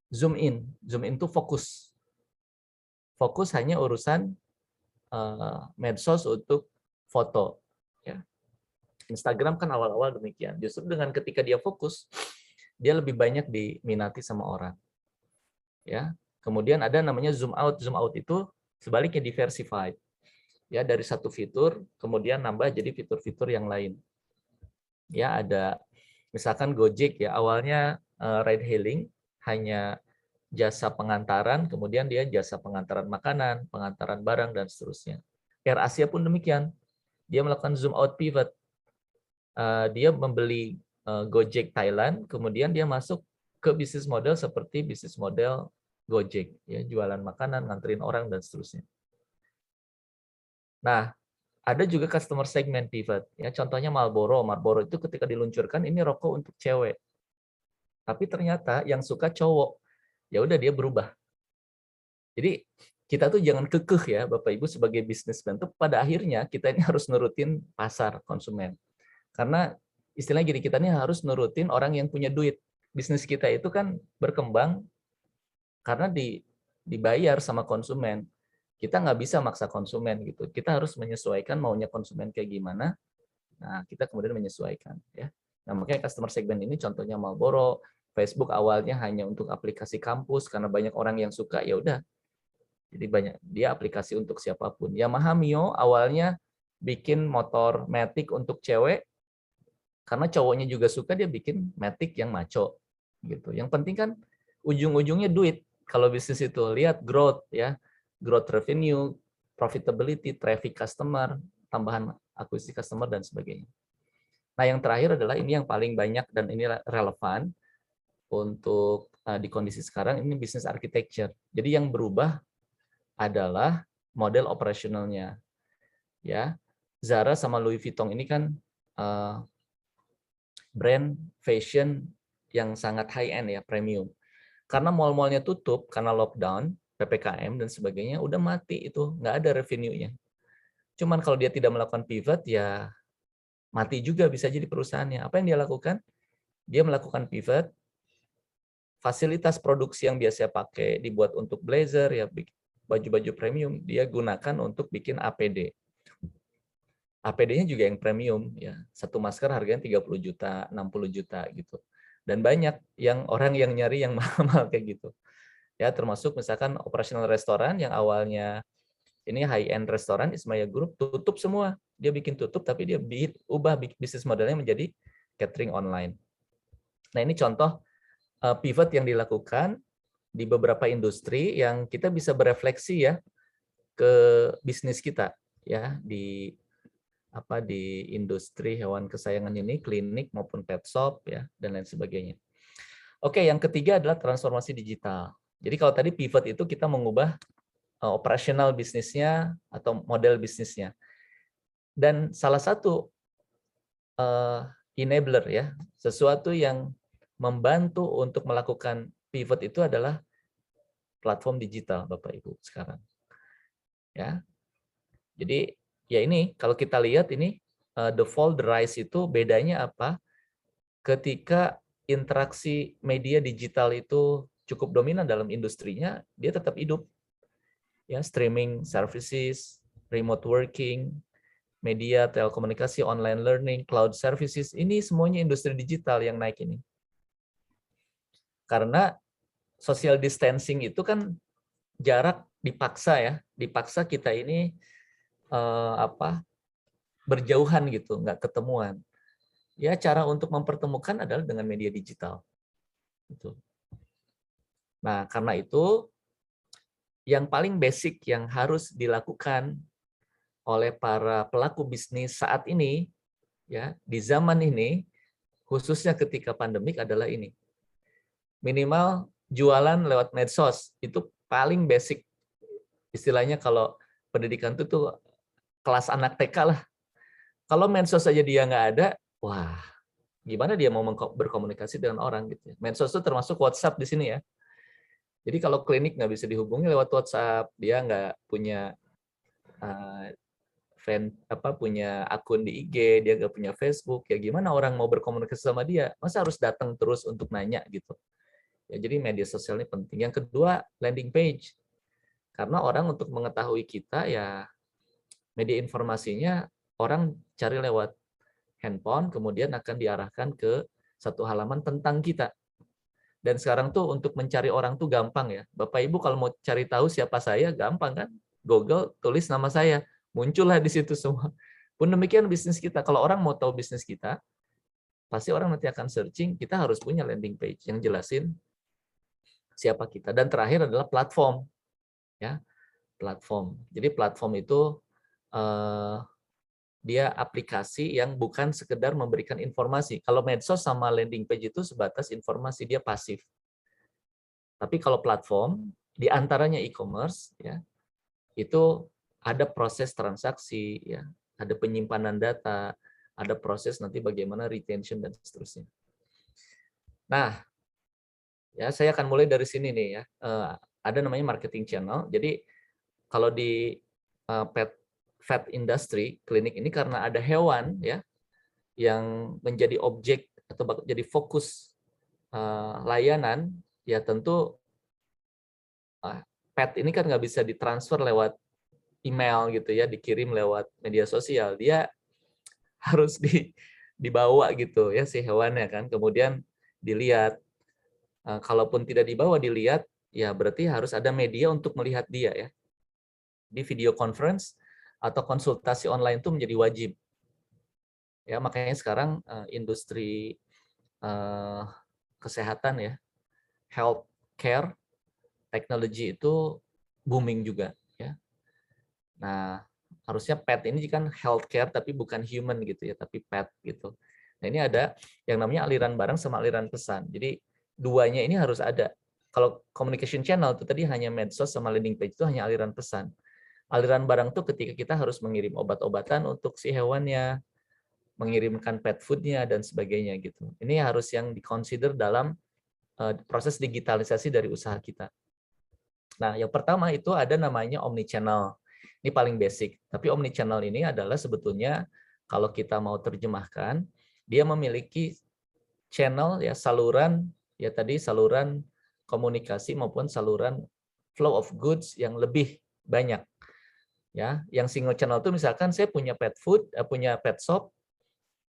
zoom in. Zoom in tuh fokus. Fokus hanya urusan medsos untuk foto. Ya. Instagram kan awal-awal demikian. Justru dengan ketika dia fokus, dia lebih banyak diminati sama orang. Ya. Kemudian ada namanya zoom out. Zoom out itu sebaliknya diversified. Ya, dari satu fitur kemudian nambah jadi fitur-fitur yang lain. Ya, ada misalkan Gojek ya, awalnya ride hailing hanya jasa pengantaran, kemudian dia jasa pengantaran makanan, pengantaran barang dan seterusnya. Air Asia pun demikian. Dia melakukan zoom out pivot. Dia membeli Gojek Thailand, kemudian dia masuk ke bisnis model seperti bisnis model Gojek, ya, jualan makanan, nganterin orang dan seterusnya. Nah, ada juga customer segment pivot, ya. Contohnya Marlboro. Marlboro itu ketika diluncurkan ini rokok untuk cewek, tapi ternyata yang suka cowok. Ya udah dia berubah. Jadi kita tuh jangan kekeh ya, Bapak Ibu sebagai bisnismen tuh pada akhirnya kita ini harus nurutin pasar konsumen. Karena istilahnya gini, kita ini harus nurutin orang yang punya duit. Bisnis kita itu kan berkembang karena dibayar sama konsumen. Kita nggak bisa maksa konsumen gitu. Kita harus menyesuaikan maunya konsumen kayak gimana. Nah, kita kemudian menyesuaikan ya. Nah, makanya customer segment ini contohnya Marlboro, Facebook awalnya hanya untuk aplikasi kampus karena banyak orang yang suka, ya udah. Jadi banyak dia aplikasi untuk siapapun. Yamaha Mio awalnya bikin motor matic untuk cewek karena cowoknya juga suka, dia bikin matic yang maco gitu. Yang penting kan ujung-ujungnya duit. Kalau bisnis itu lihat growth ya, growth revenue, profitability, traffic customer, tambahan akuisisi customer dan sebagainya. Nah, yang terakhir adalah ini yang paling banyak dan ini relevan untuk di kondisi sekarang, ini business architecture. Jadi yang berubah adalah model operasionalnya. Ya, Zara sama Louis Vuitton ini kan brand fashion yang sangat high end ya, premium. Karena mall-mallnya tutup karena lockdown, PPKM dan sebagainya, udah mati itu, nggak ada revenue-nya. Cuman kalau dia tidak melakukan pivot, ya mati juga bisa jadi perusahaannya. Apa yang dia lakukan? Dia melakukan pivot, fasilitas produksi yang biasa pakai dibuat untuk blazer, ya baju-baju premium, dia gunakan untuk bikin APD. APD-nya juga yang premium, ya. Satu masker harganya 30 juta, 60 juta gitu. Dan banyak yang orang yang nyari yang mahal-mahal kayak gitu. Ya, termasuk misalkan operasional restoran yang awalnya ini high end restoran Ismaya Group tutup semua. Dia bikin tutup tapi dia ubah bisnis modelnya menjadi catering online. Nah, ini contoh pivot yang dilakukan di beberapa industri yang kita bisa berefleksi ya ke bisnis kita ya di industri hewan kesayangan ini, klinik maupun pet shop ya dan lain sebagainya. Oke, yang ketiga adalah transformasi digital. Jadi kalau tadi pivot itu kita mengubah operasional bisnisnya atau model bisnisnya. Dan salah satu enabler ya, sesuatu yang membantu untuk melakukan pivot itu adalah platform digital Bapak Ibu sekarang. Ya. Jadi ya ini kalau kita lihat ini the fall the rise itu bedanya apa? Ketika interaksi media digital itu cukup dominan dalam industrinya, dia tetap hidup. Ya, streaming services, remote working, media, telekomunikasi, online learning, cloud services, ini semuanya industri digital yang naik ini. Karena social distancing itu kan jarak dipaksa ya, dipaksa kita ini berjauhan gitu, nggak ketemuan. Ya, cara untuk mempertemukan adalah dengan media digital. Gitu. Nah, karena itu yang paling basic yang harus dilakukan oleh para pelaku bisnis saat ini, ya di zaman ini, khususnya ketika pandemik adalah ini. Minimal jualan lewat medsos, itu paling basic. Istilahnya kalau pendidikan itu tuh kelas anak TK lah. Kalau medsos saja dia nggak ada, wah, gimana dia mau berkomunikasi dengan orang gitu. Medsos itu termasuk WhatsApp di sini ya. Jadi kalau klinik nggak bisa dihubungi lewat WhatsApp, dia nggak punya punya akun di IG, dia nggak punya Facebook, ya gimana orang mau berkomunikasi sama dia? Masa harus datang terus untuk nanya gitu? Ya, jadi media sosial ini penting. Yang kedua, landing page. Karena orang untuk mengetahui kita ya media informasinya orang cari lewat handphone, kemudian akan diarahkan ke satu halaman tentang kita. Dan sekarang tuh untuk mencari orang tuh gampang ya. Bapak Ibu kalau mau cari tahu siapa saya, gampang kan? Google, tulis nama saya. Muncullah di situ semua. Pun demikian bisnis kita. Kalau orang mau tahu bisnis kita, pasti orang nanti akan searching, kita harus punya landing page yang jelasin siapa kita. Dan terakhir adalah platform. Ya, platform. Jadi platform itu dia aplikasi yang bukan sekedar memberikan informasi. Kalau medsos sama landing page itu sebatas informasi, dia pasif. Tapi kalau platform, di antaranya e-commerce, ya, itu ada proses transaksi, ya, ada penyimpanan data, ada proses nanti bagaimana retention dan seterusnya. Nah, ya saya akan mulai dari sini nih ya. Ada namanya marketing channel. Jadi kalau di pet industry, klinik ini karena ada hewan ya yang menjadi objek atau jadi fokus layanan, ya tentu pet ini kan nggak bisa ditransfer lewat email gitu ya, dikirim lewat media sosial. Dia harus dibawa gitu ya si hewannya kan. Kemudian dilihat. Kalaupun tidak dibawa dilihat, ya berarti harus ada media untuk melihat dia ya. Di video conference atau konsultasi online itu menjadi wajib. Ya, makanya sekarang industri kesehatan ya, health care, teknologi itu booming juga ya. Nah, harusnya pet ini kan healthcare tapi bukan human gitu ya, tapi pet gitu. Nah, ini ada yang namanya aliran barang sama aliran pesan. Jadi duanya ini harus ada. Kalau communication channel itu tadi hanya medsos sama landing page itu hanya aliran pesan. Aliran barang itu ketika kita harus mengirim obat-obatan untuk si hewannya, mengirimkan pet food-nya dan sebagainya gitu. Ini harus yang diconsider dalam proses digitalisasi dari usaha kita. Nah, yang pertama itu ada namanya omnichannel. Ini paling basic. Tapi omnichannel ini adalah sebetulnya kalau kita mau terjemahkan, dia memiliki channel ya saluran ya tadi saluran komunikasi maupun saluran flow of goods yang lebih banyak. Ya, yang single channel itu misalkan saya punya pet food, punya pet shop,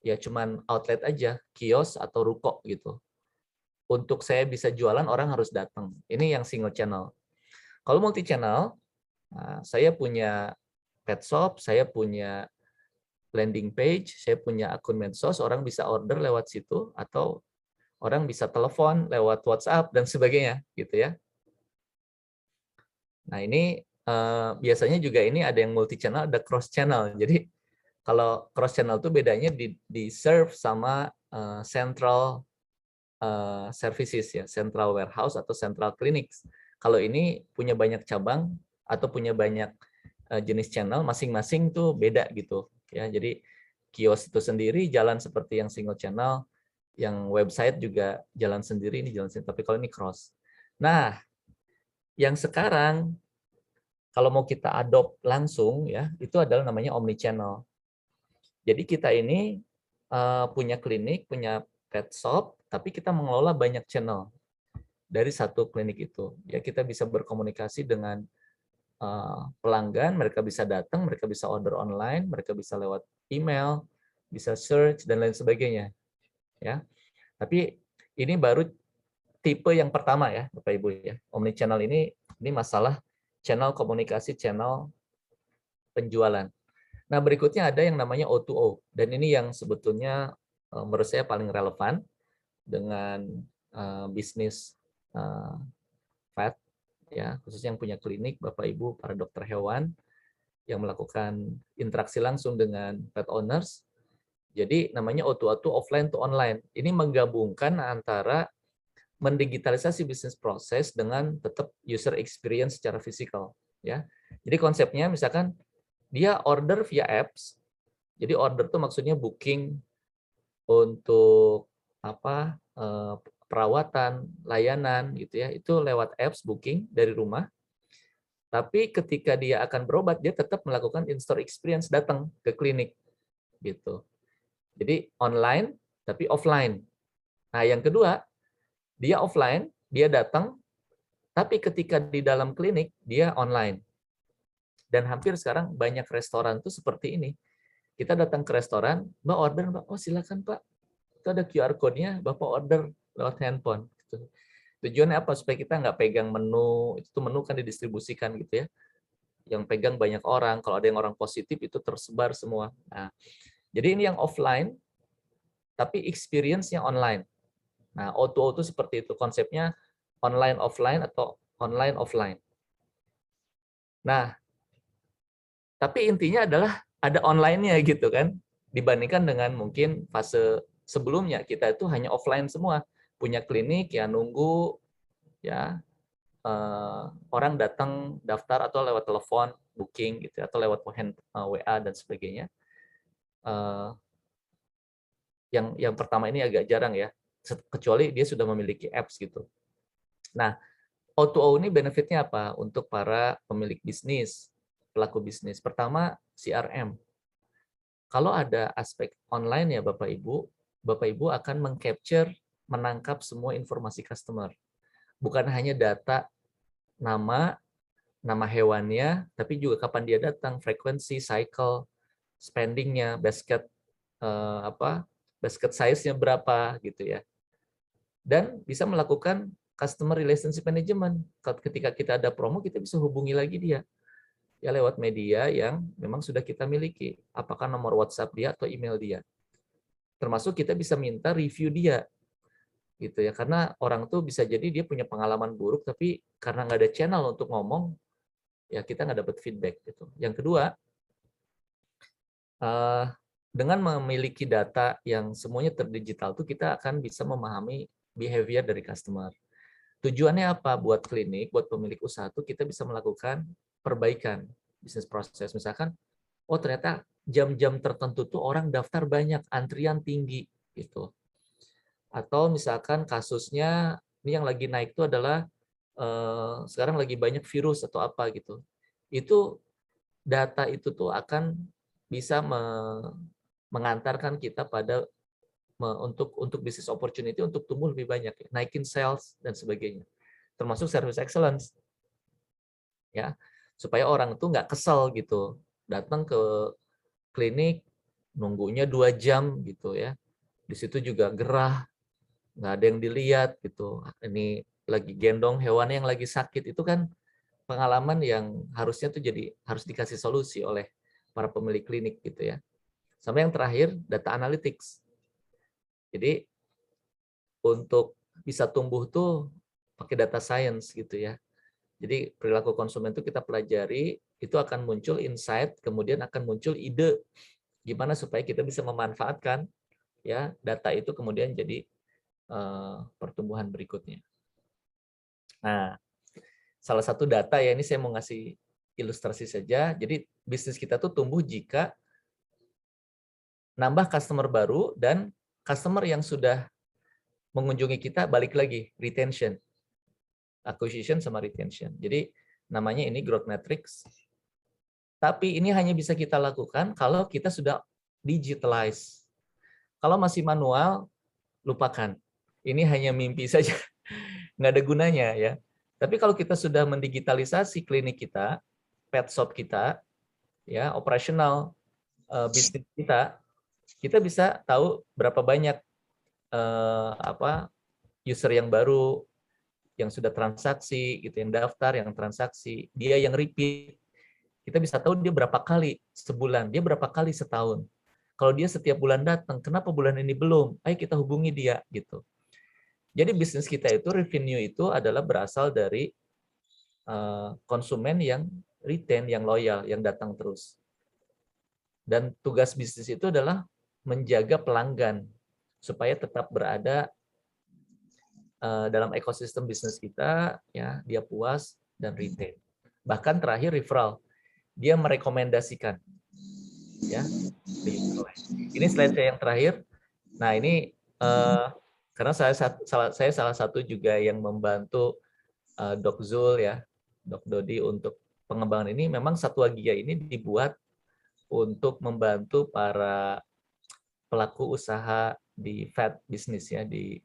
ya cuman outlet aja, kios atau ruko gitu. Untuk saya bisa jualan orang harus datang. Ini yang single channel. Kalau multi channel, nah, saya punya pet shop, saya punya landing page, saya punya akun medsos, orang bisa order lewat situ atau orang bisa telepon lewat WhatsApp dan sebagainya, gitu ya. Nah ini biasanya juga ini ada yang multi channel, ada cross channel. Jadi kalau cross channel itu bedanya di serve sama central services ya, central warehouse atau central clinics. Kalau ini punya banyak cabang atau punya banyak jenis channel, masing-masing tuh beda gitu ya. Jadi kios itu sendiri jalan seperti yang single channel, yang website juga jalan sendiri, ini jalan sendiri. Tapi kalau ini cross. Nah, yang sekarang kalau mau kita adopt langsung ya, itu adalah namanya omnichannel. Jadi kita ini punya klinik, punya pet shop, tapi kita mengelola banyak channel dari satu klinik itu. Ya, kita bisa berkomunikasi dengan pelanggan, mereka bisa datang, mereka bisa order online, mereka bisa lewat email, bisa search dan lain sebagainya. Ya, tapi ini baru tipe yang pertama ya, Bapak Ibu ya. Omnichannel ini masalah channel komunikasi, channel penjualan. Nah, berikutnya ada yang namanya O2O, dan ini yang sebetulnya menurut saya paling relevan dengan bisnis vet, ya, khususnya yang punya klinik, Bapak Ibu, para dokter hewan yang melakukan interaksi langsung dengan pet owners. Jadi namanya O2O, offline to online. Ini menggabungkan antara mendigitalisasi bisnis proses dengan tetap user experience secara fisikal, ya. Jadi konsepnya misalkan dia order via apps. Jadi order itu maksudnya booking untuk apa, perawatan, layanan gitu ya. Itu lewat apps booking dari rumah. Tapi ketika dia akan berobat, dia tetap melakukan in-store experience, datang ke klinik gitu. Jadi online tapi offline. Nah, yang kedua, dia offline, dia datang, tapi ketika di dalam klinik dia online. Dan hampir sekarang banyak restoran tuh seperti ini. Kita datang ke restoran, Mbak order, Mbak. Oh, silakan Pak. Itu ada QR code-nya, Bapak order lewat handphone. Gitu. Tujuannya apa? Supaya kita nggak pegang menu, itu menu kan didistribusikan gitu ya. Yang pegang banyak orang, kalau ada yang orang positif itu tersebar semua. Nah, jadi ini yang offline, tapi experience-nya online. Nah, O2O itu seperti itu, konsepnya online offline atau online offline. Nah, tapi intinya adalah ada online-nya gitu kan, dibandingkan dengan mungkin fase sebelumnya kita itu hanya offline semua, punya klinik ya nunggu ya orang datang daftar atau lewat telepon booking gitu atau lewat WA dan sebagainya. Yang pertama ini agak jarang ya, kecuali dia sudah memiliki apps gitu. Nah, O2O ini benefitnya apa untuk para pemilik bisnis, pelaku bisnis? Pertama, CRM. Kalau ada aspek online ya Bapak Ibu akan mengcapture, menangkap semua informasi customer. Bukan hanya data nama hewannya, tapi juga kapan dia datang, frekuensi, cycle, spendingnya, basket size-nya berapa gitu ya. Dan bisa melakukan customer relationship management. Ketika kita ada promo, kita bisa hubungi lagi dia ya lewat media yang memang sudah kita miliki, apakah nomor WhatsApp dia atau email dia. Termasuk kita bisa minta review dia gitu ya, karena orang tuh bisa jadi dia punya pengalaman buruk tapi karena nggak ada channel untuk ngomong ya kita nggak dapat feedback gitu. Yang kedua, dengan memiliki data yang semuanya terdigital tuh kita akan bisa memahami behavior dari customer. Tujuannya apa? Buat klinik, buat pemilik usaha tuh kita bisa melakukan perbaikan bisnis proses. Misalkan, oh ternyata jam-jam tertentu tuh orang daftar banyak, antrian tinggi gitu. Atau misalkan kasusnya ini yang lagi naik itu adalah sekarang lagi banyak virus atau apa gitu. Itu data itu tuh akan bisa mengantarkan kita pada untuk bisnis opportunity untuk tumbuh lebih banyak, naikin sales dan sebagainya. Termasuk service excellence. Ya, supaya orang tuh nggak kesel gitu. Datang ke klinik nunggunya 2 jam gitu ya. Di situ juga gerah, nggak ada yang dilihat gitu. Ini lagi gendong hewan yang lagi sakit, itu kan pengalaman yang harusnya tuh jadi harus dikasih solusi oleh para pemilik klinik gitu ya. Sama yang terakhir, data analytics. Jadi untuk bisa tumbuh tuh pakai data science gitu ya. Jadi perilaku konsumen itu kita pelajari, itu akan muncul insight, kemudian akan muncul ide gimana supaya kita bisa memanfaatkan ya data itu kemudian jadi pertumbuhan berikutnya. Nah, salah satu data ya ini saya mau ngasih ilustrasi saja. Jadi bisnis kita tuh tumbuh jika nambah customer baru dan customer yang sudah mengunjungi kita balik lagi, retention. Acquisition sama retention. Jadi namanya ini growth matrix. Tapi ini hanya bisa kita lakukan kalau kita sudah digitalize. Kalau masih manual, lupakan. ini hanya mimpi saja, nggak ada gunanya ya. Tapi kalau kita sudah mendigitalisasi klinik kita, pet shop kita, ya operasional bisnis kita bisa tahu berapa banyak user yang baru, yang sudah transaksi, gitu, yang daftar, yang transaksi, dia yang repeat. Kita bisa tahu dia berapa kali sebulan, dia berapa kali setahun. Kalau dia setiap bulan datang, kenapa bulan ini belum? Ayo kita hubungi dia, gitu. Jadi bisnis kita itu, revenue itu adalah berasal dari konsumen yang retain, yang loyal, yang datang terus. Dan tugas bisnis itu adalah menjaga pelanggan supaya tetap berada dalam ekosistem bisnis kita, ya dia puas dan retain. Bahkan terakhir referral, dia merekomendasikan, ya. Ini slide saya yang terakhir. Nah ini karena saya salah satu juga yang membantu Dok Zul, ya, Dok Dodi untuk pengembangan ini. Memang Satwa Gia ini dibuat untuk membantu para pelaku usaha di vet business, ya, di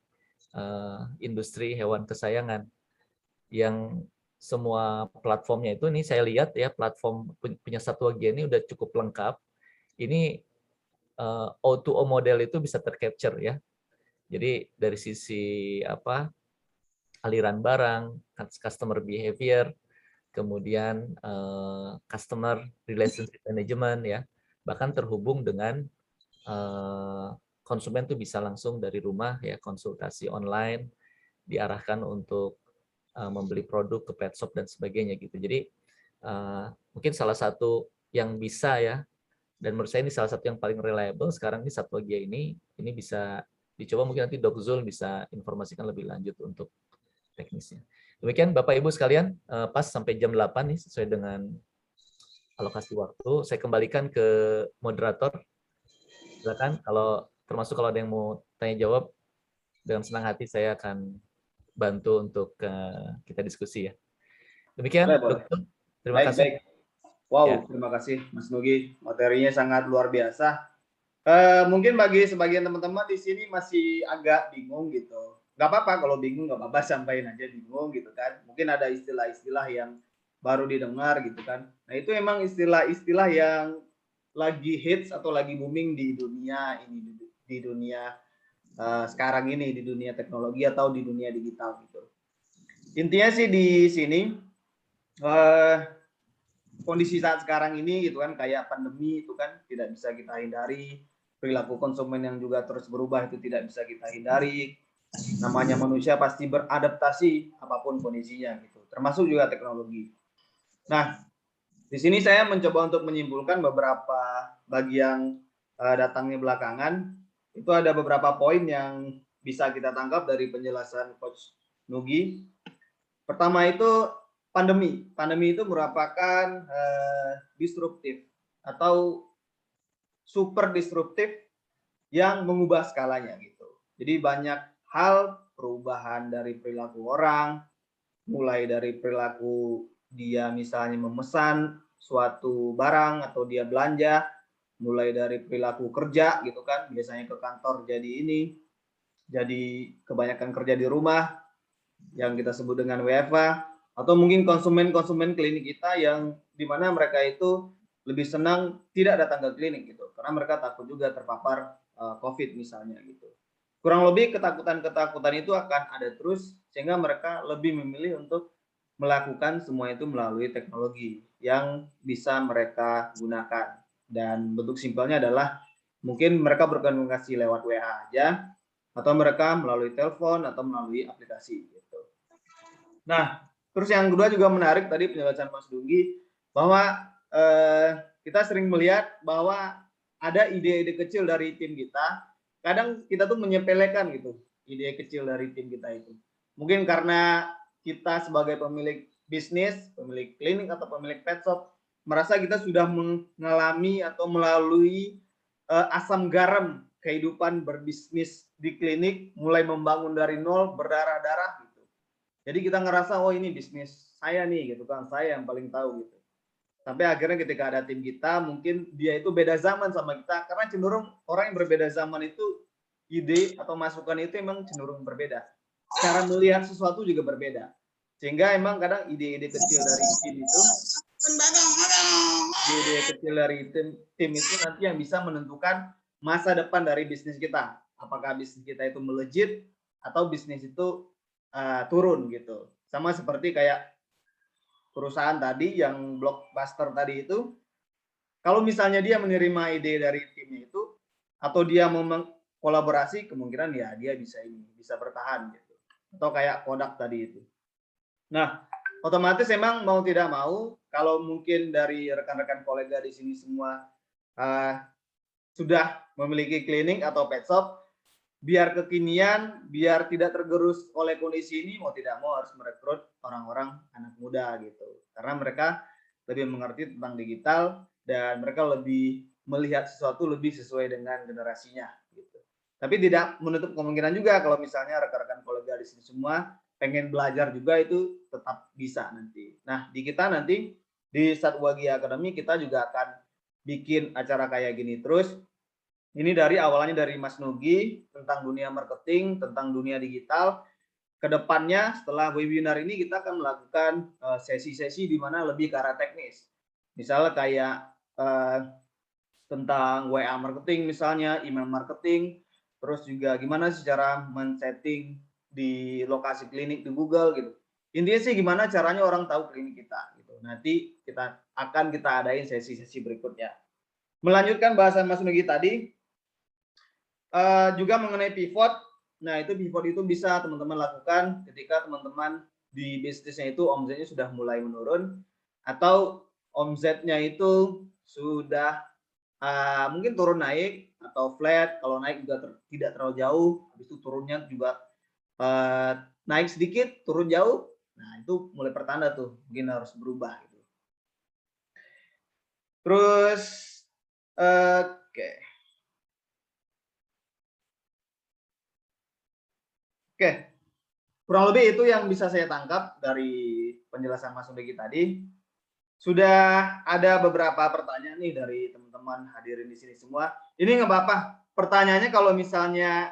industri hewan kesayangan, yang semua platformnya itu, ini saya lihat ya, platform punya Satwa Gia ini udah cukup lengkap. Ini O2O model itu bisa tercapture, ya. Jadi dari sisi aliran barang, customer behavior, kemudian customer relationship management, ya, bahkan terhubung dengan konsumen tuh bisa langsung dari rumah, ya, konsultasi online, diarahkan untuk membeli produk ke pet shop dan sebagainya, gitu. Jadi mungkin salah satu yang bisa, ya, dan menurut saya ini salah satu yang paling reliable sekarang ini, Satwa Gia ini bisa dicoba. Mungkin nanti Dok Zul bisa informasikan lebih lanjut untuk teknisnya. Demikian Bapak Ibu sekalian, pas sampai jam 8 nih sesuai dengan alokasi waktu. Saya kembalikan ke moderator. Silakan, termasuk kalau ada yang mau tanya jawab, dengan senang hati saya akan bantu untuk kita diskusi, ya. Boleh, Demikian, boleh. Dokter. Terima Baik, kasih. baik. Wow, Ya. terima kasih Mas Nugi. Materinya sangat luar biasa. Mungkin bagi sebagian teman-teman di sini masih agak bingung gitu. Nggak apa-apa kalau bingung, nggak apa-apa, sampaikan aja bingung gitu kan. Mungkin ada istilah-istilah yang baru didengar gitu kan. Nah itu emang istilah-istilah yang lagi hits atau lagi booming di dunia ini, di dunia sekarang ini, di dunia teknologi atau di dunia digital gitu. Intinya sih di sini kondisi saat sekarang ini gitu kan, kayak pandemi itu kan tidak bisa kita hindari, perilaku konsumen yang juga terus berubah itu tidak bisa kita hindari. Namanya manusia pasti beradaptasi apapun kondisinya gitu, termasuk juga teknologi. Nah, di sini saya mencoba untuk menyimpulkan beberapa bagian datangnya belakangan. Itu ada beberapa poin yang bisa kita tangkap dari penjelasan Coach Nugi. Pertama itu pandemi. Pandemi itu merupakan disruptif atau super disruptif yang mengubah skalanya gitu. Jadi banyak hal perubahan dari perilaku orang, mulai dari perilaku dia misalnya memesan suatu barang atau dia belanja, mulai dari perilaku kerja gitu kan, biasanya ke kantor jadi kebanyakan kerja di rumah yang kita sebut dengan WFA, atau mungkin konsumen-konsumen klinik kita yang dimana mereka itu lebih senang tidak datang ke klinik gitu, karena mereka takut juga terpapar COVID misalnya gitu. Kurang lebih ketakutan-ketakutan itu akan ada terus, sehingga mereka lebih memilih untuk melakukan semua itu melalui teknologi yang bisa mereka gunakan. Dan bentuk simpelnya adalah mungkin mereka berkomunikasi lewat WA aja, atau mereka melalui telepon atau melalui aplikasi gitu. Nah, terus yang kedua juga menarik tadi penjelasan Mas Dugi, bahwa kita sering melihat bahwa ada ide-ide kecil dari tim kita, kadang kita tuh menyepelekan gitu ide kecil dari tim kita itu. Mungkin karena kita sebagai pemilik bisnis, pemilik klinik atau pemilik pet shop, merasa kita sudah mengalami atau melalui asam garam kehidupan berbisnis di klinik, mulai membangun dari nol, berdarah-darah gitu. Jadi kita ngerasa, oh ini bisnis saya nih gitu kan, saya yang paling tahu gitu. Sampai akhirnya ketika ada tim kita, mungkin dia itu beda zaman sama kita, karena cenderung orang yang berbeda zaman itu ide atau masukan itu emang cenderung berbeda. Cara melihat sesuatu juga berbeda. Sehingga emang kadang ide-ide kecil dari tim itu, ide-ide kecil dari tim itu nanti yang bisa menentukan masa depan dari bisnis kita. Apakah bisnis kita itu melejit atau bisnis itu turun gitu. Sama seperti kayak perusahaan tadi yang blockbuster tadi itu, kalau misalnya dia menerima ide dari timnya itu atau dia mau kolaborasi, kemungkinan ya dia bisa bertahan gitu. Atau kayak Kodak tadi itu. Nah, otomatis emang mau tidak mau, kalau mungkin dari rekan-rekan kolega di sini semua sudah memiliki klinik atau pet shop, biar kekinian, biar tidak tergerus oleh kondisi ini, mau tidak mau harus merekrut orang-orang anak muda gitu. Karena mereka lebih mengerti tentang digital dan mereka lebih melihat sesuatu lebih sesuai dengan generasinya gitu. Tapi tidak menutup kemungkinan juga kalau misalnya rekan-rekan kolega di sini semua pengen belajar juga, itu tetap bisa nanti. Nah, di kita nanti di Satwagia Academy kita juga akan bikin acara kayak gini terus. Ini dari awalnya dari Mas Nugi tentang dunia marketing, tentang dunia digital. Kedepannya setelah webinar ini kita akan melakukan sesi-sesi di mana lebih ke arah teknis. Misalnya kayak tentang WA marketing misalnya, email marketing, terus juga gimana sih cara men-setting di lokasi klinik di Google gitu. Intinya sih gimana caranya orang tahu klinik kita gitu. Nanti kita adain sesi-sesi berikutnya. Melanjutkan bahasan Mas Nugi tadi, juga mengenai pivot. Nah, itu pivot itu bisa teman-teman lakukan ketika teman-teman di bisnisnya itu omsetnya sudah mulai menurun atau omsetnya itu sudah mungkin turun naik atau flat. Kalau naik juga tidak terlalu jauh, habis itu turunnya juga naik sedikit, turun jauh. Nah, itu mulai pertanda tuh mungkin harus berubah gitu. Terus oke. Oke, kurang lebih itu yang bisa saya tangkap dari penjelasan Mas Nugi tadi. Sudah ada beberapa pertanyaan nih dari teman-teman hadirin di sini semua. Ini nggak apa-apa. Pertanyaannya kalau misalnya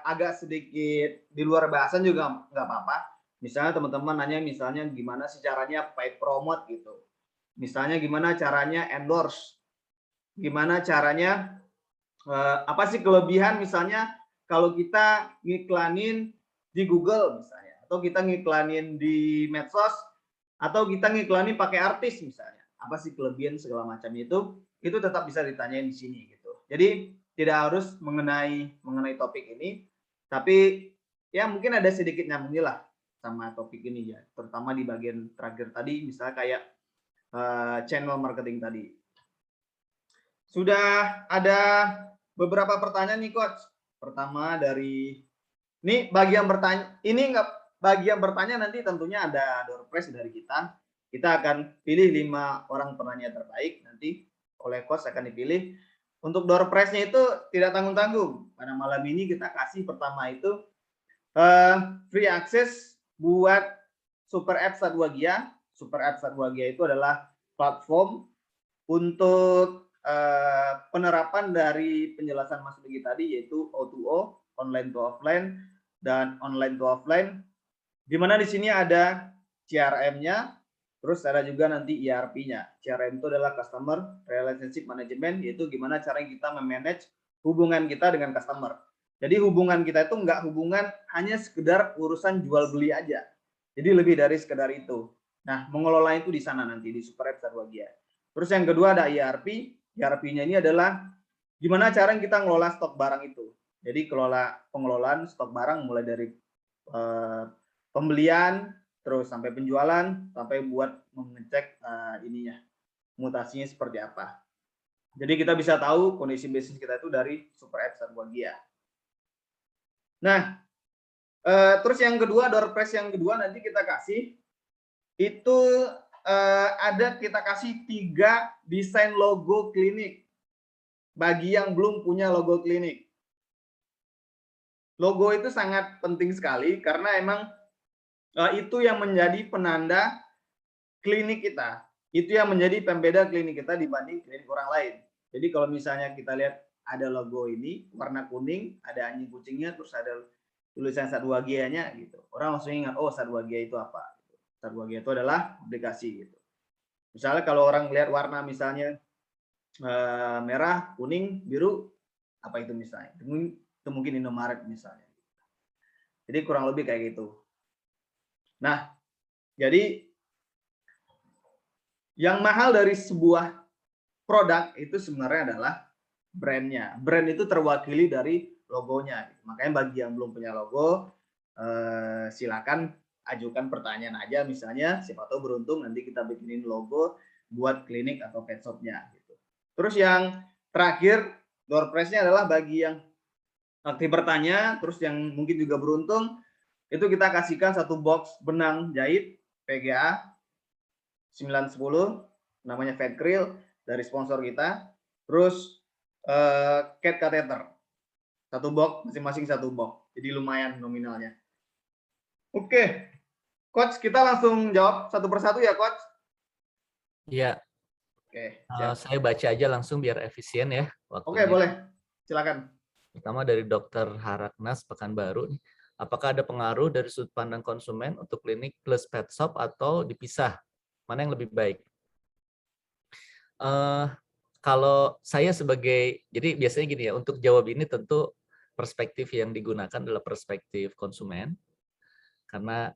agak sedikit di luar bahasan juga nggak apa-apa. Misalnya teman-teman nanya misalnya gimana sih caranya paid promote gitu. Misalnya gimana caranya endorse. Gimana caranya apa sih kelebihan misalnya kalau kita ngiklanin di Google misalnya, atau kita ngiklanin di medsos, atau kita ngiklanin pakai artis misalnya. Apa sih kelebihan segala macam itu tetap bisa ditanyain di sini gitu. Jadi tidak harus mengenai topik ini, tapi ya mungkin ada sedikit nyambungnya lah sama topik ini ya, terutama di bagian terakhir tadi misalnya kayak channel marketing tadi. Sudah ada beberapa pertanyaan nih coach. Pertama dari ini bagian bertanya, ini enggak bagian bertanya nanti tentunya ada door prize dari kita. Kita akan pilih 5 orang penanya terbaik nanti oleh coach akan dipilih. Untuk door prize-nya itu tidak tanggung-tanggung. Pada malam ini kita kasih pertama itu free access buat Super App Satwagia. Super App Satwagia itu adalah platform untuk penerapan dari penjelasan Mas Nugi tadi, yaitu O2O, online to offline, dan online to offline, di mana di sini ada CRM-nya, terus ada juga nanti ERP-nya. CRM itu adalah Customer Relationship Management, yaitu gimana cara kita memanage hubungan kita dengan customer. Jadi hubungan kita itu nggak hubungan hanya sekedar urusan jual beli aja. Jadi lebih dari sekedar itu. Nah, mengelola itu di sana nanti di Super App Satwagia. Terus yang kedua ada ERP. ERP-nya ini adalah gimana cara kita ngelola stok barang itu. Jadi pengelolaan stok barang mulai dari pembelian, terus sampai penjualan, sampai buat mengecek ininya, mutasinya seperti apa. Jadi kita bisa tahu kondisi bisnis kita itu dari Super App Satwagia. Nah, terus yang kedua, door prize yang kedua nanti kita kasih itu kita kasih 3 desain logo klinik bagi yang belum punya logo klinik. Logo itu sangat penting sekali karena emang itu yang menjadi penanda klinik kita. Itu yang menjadi pembeda klinik kita dibanding klinik orang lain. Jadi kalau misalnya kita lihat ada logo ini warna kuning, ada anjing kucingnya, terus ada tulisan Satwagia-nya gitu. Orang langsung ingat, oh Satwagia itu apa? Satwagia itu adalah aplikasi gitu. Misalnya kalau orang lihat warna misalnya merah, kuning, biru, apa itu misalnya? Itu mungkin Indomaret misalnya. Jadi kurang lebih kayak gitu. Nah, jadi yang mahal dari sebuah produk itu sebenarnya adalah brandnya. Brand itu terwakili dari logonya. Makanya bagi yang belum punya logo, silakan ajukan pertanyaan aja. Misalnya, siapa tahu beruntung nanti kita bikinin logo buat klinik atau pet shop-nya. Gitu. Terus yang terakhir, door prize-nya adalah bagi yang aktif bertanya, terus yang mungkin juga beruntung, itu kita kasihkan satu box benang jahit PGA 910 namanya Fat Krill dari sponsor kita, terus cat catheter satu box, masing-masing satu box, jadi lumayan nominalnya. Oke, coach, kita langsung jawab satu persatu ya, coach. Iya. Oke, saya baca aja langsung biar efisien ya waktunya. Oke, boleh, silakan. Pertama dari Dr. Haraknas Pekanbaru nih. Apakah ada pengaruh dari sudut pandang konsumen untuk klinik plus pet shop atau dipisah? Mana yang lebih baik? Kalau saya sebagai, jadi biasanya gini ya, untuk jawab ini tentu perspektif yang digunakan adalah perspektif konsumen, karena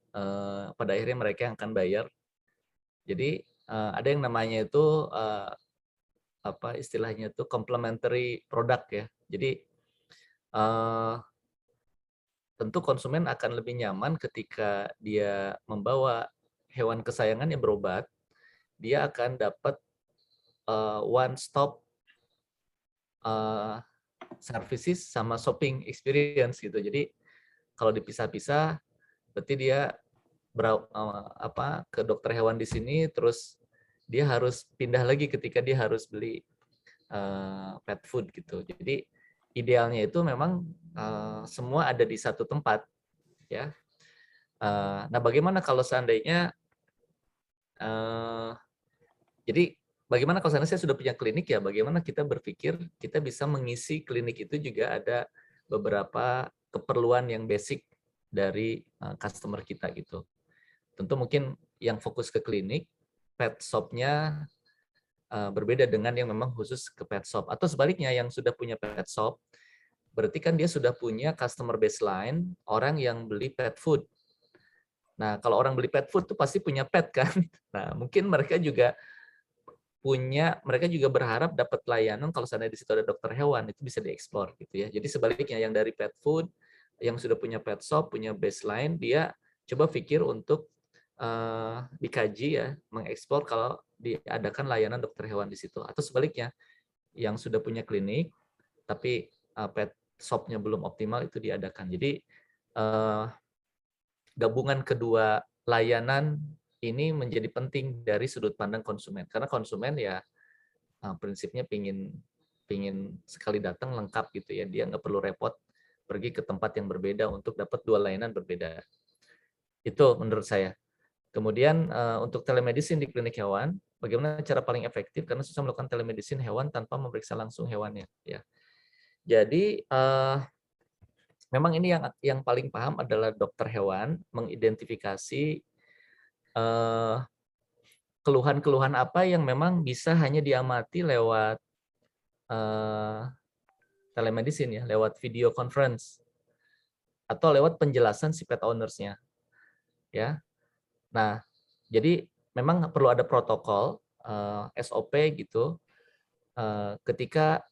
pada akhirnya mereka yang akan bayar. Jadi ada yang namanya itu apa istilahnya itu complementary product ya. Jadi tentu konsumen akan lebih nyaman ketika dia membawa hewan kesayangannya berobat, dia akan dapat one stop services sama shopping experience gitu. Jadi kalau dipisah-pisah, berarti dia ke dokter hewan di sini, terus dia harus pindah lagi ketika dia harus beli pet food gitu. Jadi idealnya itu memang semua ada di satu tempat, ya. Nah, bagaimana kalau seandainya jadi bagaimana kalau seandainya saya sudah punya klinik ya, bagaimana kita berpikir kita bisa mengisi klinik itu juga ada beberapa keperluan yang basic dari customer kita gitu. Tentu mungkin yang fokus ke klinik, pet shop-nya berbeda dengan yang memang khusus ke pet shop. Atau sebaliknya yang sudah punya pet shop, berarti kan dia sudah punya customer baseline, orang yang beli pet food. Nah, kalau orang beli pet food tuh pasti punya pet kan. Nah, mungkin mereka juga berharap dapat layanan kalau seandainya di situ ada dokter hewan, itu bisa dieksplor gitu ya. Jadi sebaliknya yang dari pet food, yang sudah punya pet shop, punya baseline, dia coba pikir untuk dikaji ya, mengeksplor kalau diadakan layanan dokter hewan di situ. Atau sebaliknya, yang sudah punya klinik, tapi pet shop-nya belum optimal, itu diadakan. Jadi gabungan kedua layanan ini menjadi penting dari sudut pandang konsumen. Karena konsumen ya prinsipnya pingin sekali datang lengkap gitu ya. Dia nggak perlu repot pergi ke tempat yang berbeda untuk dapat dua layanan berbeda. Itu menurut saya. Kemudian untuk telemedicine di klinik hewan, bagaimana cara paling efektif? Karena susah melakukan telemedicine hewan tanpa memeriksa langsung hewannya. Ya. Jadi memang ini yang paling paham adalah dokter hewan, mengidentifikasi keluhan-keluhan apa yang memang bisa hanya diamati lewat telemedicine ya, lewat video conference atau lewat penjelasan si pet owners-nya. Ya. Nah, jadi memang perlu ada protokol SOP gitu ketika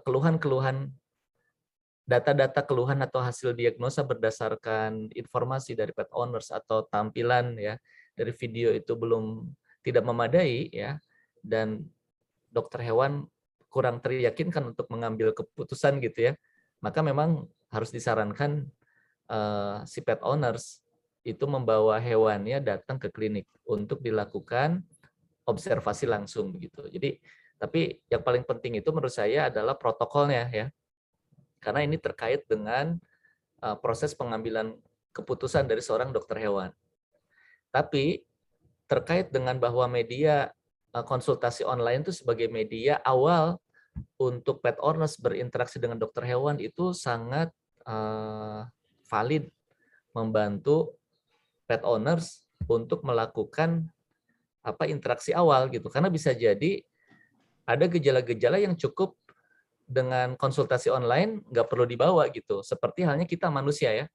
keluhan-keluhan, data-data keluhan atau hasil diagnosa berdasarkan informasi dari pet owners atau tampilan ya dari video itu tidak memadai ya, dan dokter hewan kurang teryakinkan untuk mengambil keputusan gitu ya, maka memang harus disarankan si pet owners itu membawa hewannya datang ke klinik untuk dilakukan observasi langsung begitu. Jadi tapi yang paling penting itu menurut saya adalah protokolnya ya. Karena ini terkait dengan proses pengambilan keputusan dari seorang dokter hewan. Tapi terkait dengan bahwa media konsultasi online itu sebagai media awal untuk pet owners berinteraksi dengan dokter hewan itu sangat valid, membantu pet owners untuk melakukan interaksi awal gitu. Karena bisa jadi ada gejala-gejala yang cukup dengan konsultasi online nggak perlu dibawa gitu. Seperti halnya kita manusia ya.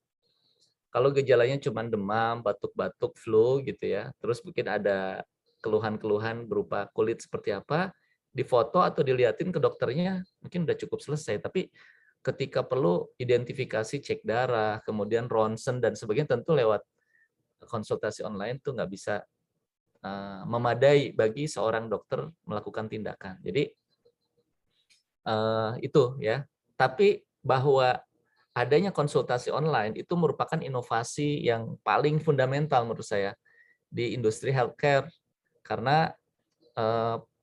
Kalau gejalanya cuma demam, batuk-batuk, flu gitu ya, terus mungkin ada keluhan-keluhan berupa kulit seperti apa, difoto atau dilihatin ke dokternya, mungkin udah cukup selesai. Tapi ketika perlu identifikasi, cek darah, kemudian ronsen dan sebagainya, tentu lewat konsultasi online tuh nggak bisa memadai bagi seorang dokter melakukan tindakan. Jadi itu ya. Tapi bahwa adanya konsultasi online itu merupakan inovasi yang paling fundamental menurut saya di industri healthcare karena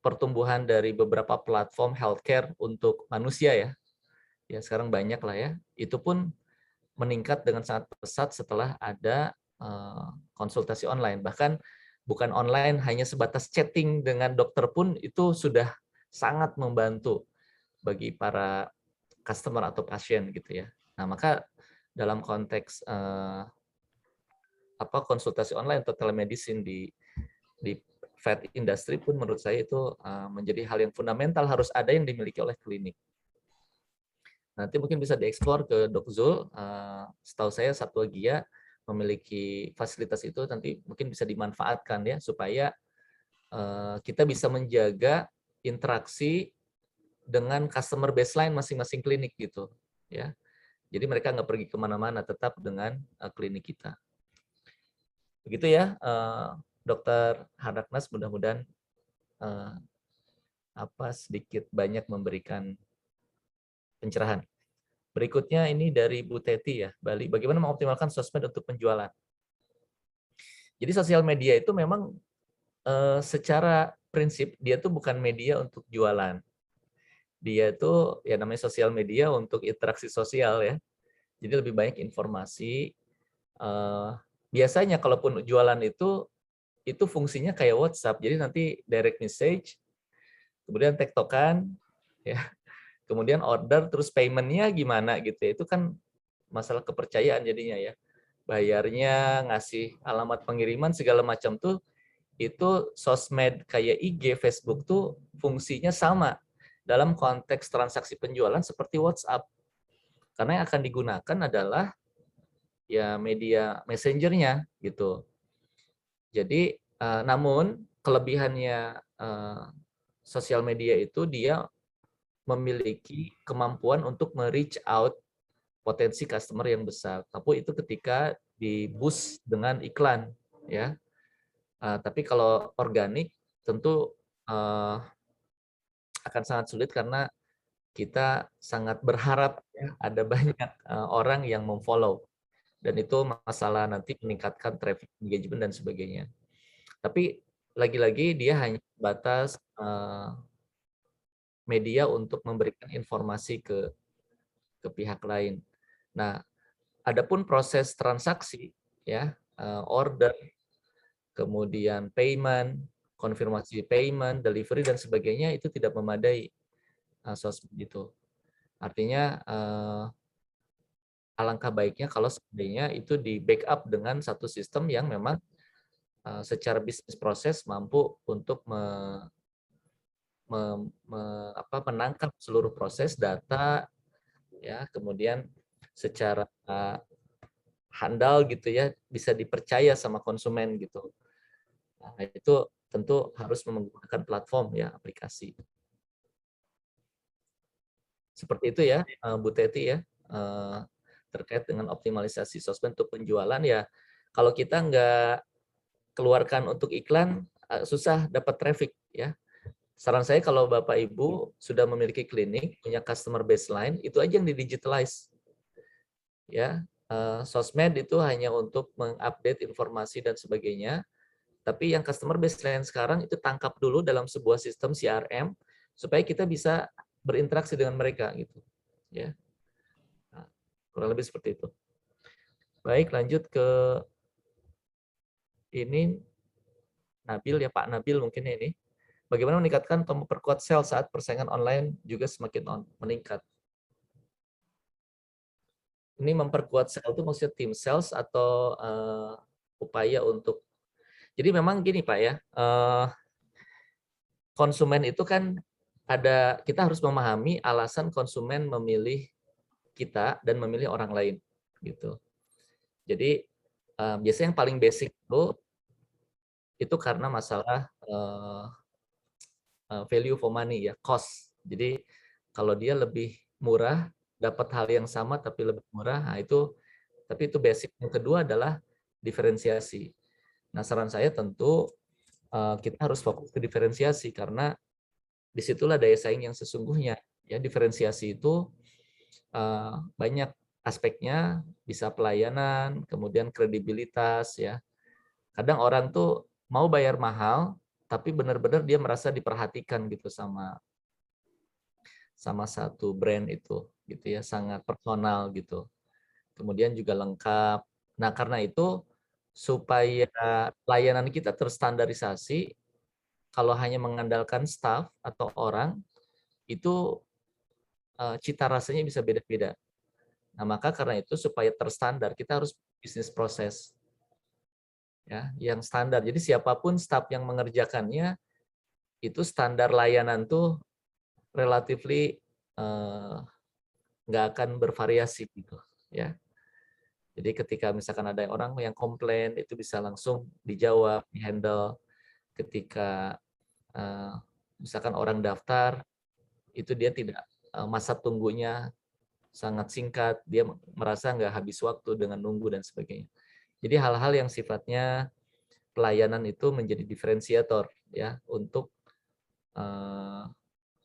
pertumbuhan dari beberapa platform healthcare untuk manusia ya sekarang banyak lah ya, itu pun meningkat dengan sangat pesat setelah ada konsultasi online. Bahkan bukan online, hanya sebatas chatting dengan dokter pun itu sudah sangat membantu bagi para customer atau pasien gitu ya. Nah, maka dalam konteks konsultasi online atau telemedicine di vet industry pun menurut saya itu menjadi hal yang fundamental, harus ada yang dimiliki oleh klinik. Nanti mungkin bisa dieksplor ke Dok Zul. Setahu saya Satwa Gia memiliki fasilitas itu, nanti mungkin bisa dimanfaatkan ya supaya kita bisa menjaga interaksi dengan customer baseline masing-masing klinik gitu ya. Jadi mereka nggak pergi kemana-mana, tetap dengan klinik kita. Begitu ya, Dokter Hardagnas, mudah-mudahan sedikit banyak memberikan pencerahan. Berikutnya ini dari Bu Teti ya, Bali. Bagaimana mengoptimalkan sosmed untuk penjualan? Jadi sosial media itu memang secara prinsip dia tuh bukan media untuk jualan. Dia itu ya namanya sosial media untuk interaksi sosial ya. Jadi lebih banyak informasi. Biasanya kalaupun jualan itu fungsinya kayak WhatsApp. Jadi nanti direct message, kemudian tektokan, ya, kemudian order, terus payment-nya gimana gitu ya. Itu kan masalah kepercayaan jadinya ya. Bayarnya, ngasih alamat pengiriman segala macam tuh, itu sosmed kayak IG, Facebook tuh fungsinya sama dalam konteks transaksi penjualan seperti WhatsApp. Karena yang akan digunakan adalah ya media messengernya gitu. Jadi namun kelebihannya sosial media itu dia memiliki kemampuan untuk me-reach out potensi customer yang besar. Tapi itu ketika di-boost dengan iklan ya. Tapi kalau organik tentu akan sangat sulit karena kita sangat berharap ya, ada banyak orang yang memfollow, dan itu masalah nanti meningkatkan traffic engagement dan sebagainya. Tapi lagi-lagi dia hanya batas media untuk memberikan informasi ke pihak lain. Nah, adapun proses transaksi ya, order, kemudian payment, konfirmasi payment, delivery dan sebagainya itu tidak memadai sosmed itu. Artinya alangkah baiknya kalau seandainya itu di backup dengan satu sistem yang memang secara bisnis proses mampu untuk menangkap seluruh proses data ya, kemudian secara handal gitu ya, bisa dipercaya sama konsumen gitu. Nah, itu tentu harus menggunakan platform ya, aplikasi. Seperti itu ya, Bu Teti ya, terkait dengan optimalisasi sosmed untuk penjualan ya. Kalau kita nggak keluarkan untuk iklan, susah dapat traffic ya. Saran saya kalau Bapak Ibu sudah memiliki klinik, punya customer baseline, itu aja yang di-digitalize. Ya, sosmed itu hanya untuk mengupdate informasi dan sebagainya. Tapi yang customer baseline sekarang itu tangkap dulu dalam sebuah sistem CRM supaya kita bisa berinteraksi dengan mereka gitu. Ya. Nah, kurang lebih seperti itu. Baik, lanjut ke ini Nabil ya, Pak Nabil mungkin ini. bagaimana meningkatkan atau memperkuat sales saat persaingan online juga semakin meningkat. Ini memperkuat sales itu maksudnya tim sales atau upaya untuk, jadi memang gini Pak ya, konsumen itu kan kita harus memahami alasan konsumen memilih kita dan memilih orang lain gitu. Jadi biasanya yang paling basic itu karena masalah value for money ya, cost. Jadi kalau dia lebih murah, dapat hal yang sama tapi lebih murah, nah tapi itu basic. Yang kedua adalah diferensiasi. Nah, saran saya tentu kita harus fokus ke diferensiasi karena disitulah daya saing yang sesungguhnya. Ya, diferensiasi itu banyak aspeknya, bisa pelayanan, kemudian kredibilitas ya. Kadang orang tuh mau bayar mahal, tapi benar-benar dia merasa diperhatikan gitu sama satu brand itu, gitu ya, sangat personal gitu. Kemudian juga lengkap. Nah, karena itu supaya layanan kita terstandarisasi, kalau hanya mengandalkan staff atau orang, itu cita rasanya bisa beda-beda. Nah, maka karena itu supaya terstandar, kita harus bisnis proses ya, yang standar. Jadi siapapun staf yang mengerjakannya, itu standar layanan tuh relatively nggak akan bervariasi gitu ya. Jadi ketika misalkan ada orang yang komplain, itu bisa langsung dijawab, dihandle. Ketika misalkan orang daftar, itu dia tidak, masa tunggunya sangat singkat, dia merasa nggak habis waktu dengan nunggu dan sebagainya. Jadi hal-hal yang sifatnya pelayanan itu menjadi diferensiator ya untuk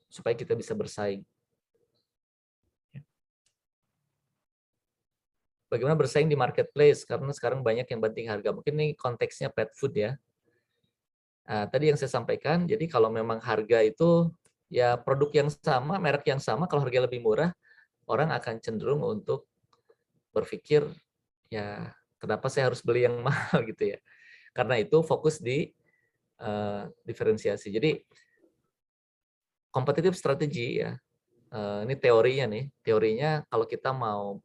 supaya kita bisa bersaing. Bagaimana bersaing di marketplace, karena sekarang banyak yang banting harga. Mungkin ini konteksnya pet food ya. Nah, tadi yang saya sampaikan, jadi kalau memang harga itu ya produk yang sama, merek yang sama, kalau harga lebih murah, orang akan cenderung untuk berpikir, ya kenapa saya harus beli yang mahal gitu ya. Karena itu fokus di diferensiasi. Jadi kompetitif strategi ya, ini teorinya nih. Teorinya kalau kita mau